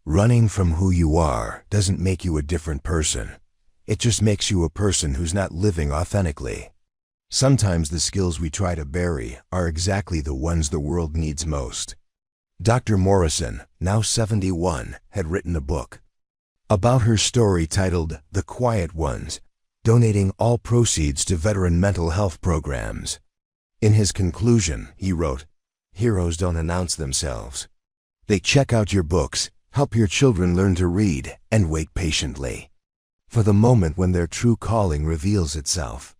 "Running from who you are doesn't make you a different person. It just makes you a person who's not living authentically. Sometimes the skills we try to bury are exactly the ones the world needs most." Dr. Morrison, now 71, had written a book about her story titled "The Quiet Ones," donating all proceeds to veteran mental health programs. In his conclusion, he wrote, "Heroes don't announce themselves. They check out your books, help your children learn to read, and wait patiently for the moment when their true calling reveals itself."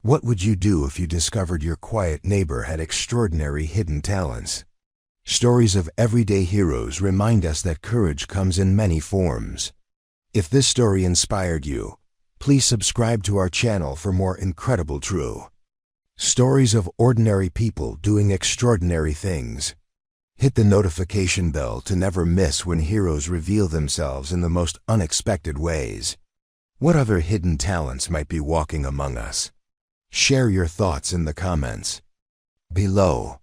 What would you do if you discovered your quiet neighbor had extraordinary hidden talents? Stories of everyday heroes remind us that courage comes in many forms. If this story inspired you, please subscribe to our channel for more incredible true Stories of ordinary people doing extraordinary things. Hit the notification bell to never miss when heroes reveal themselves in the most unexpected ways. What other hidden talents might be walking among us? Share your thoughts in the comments below.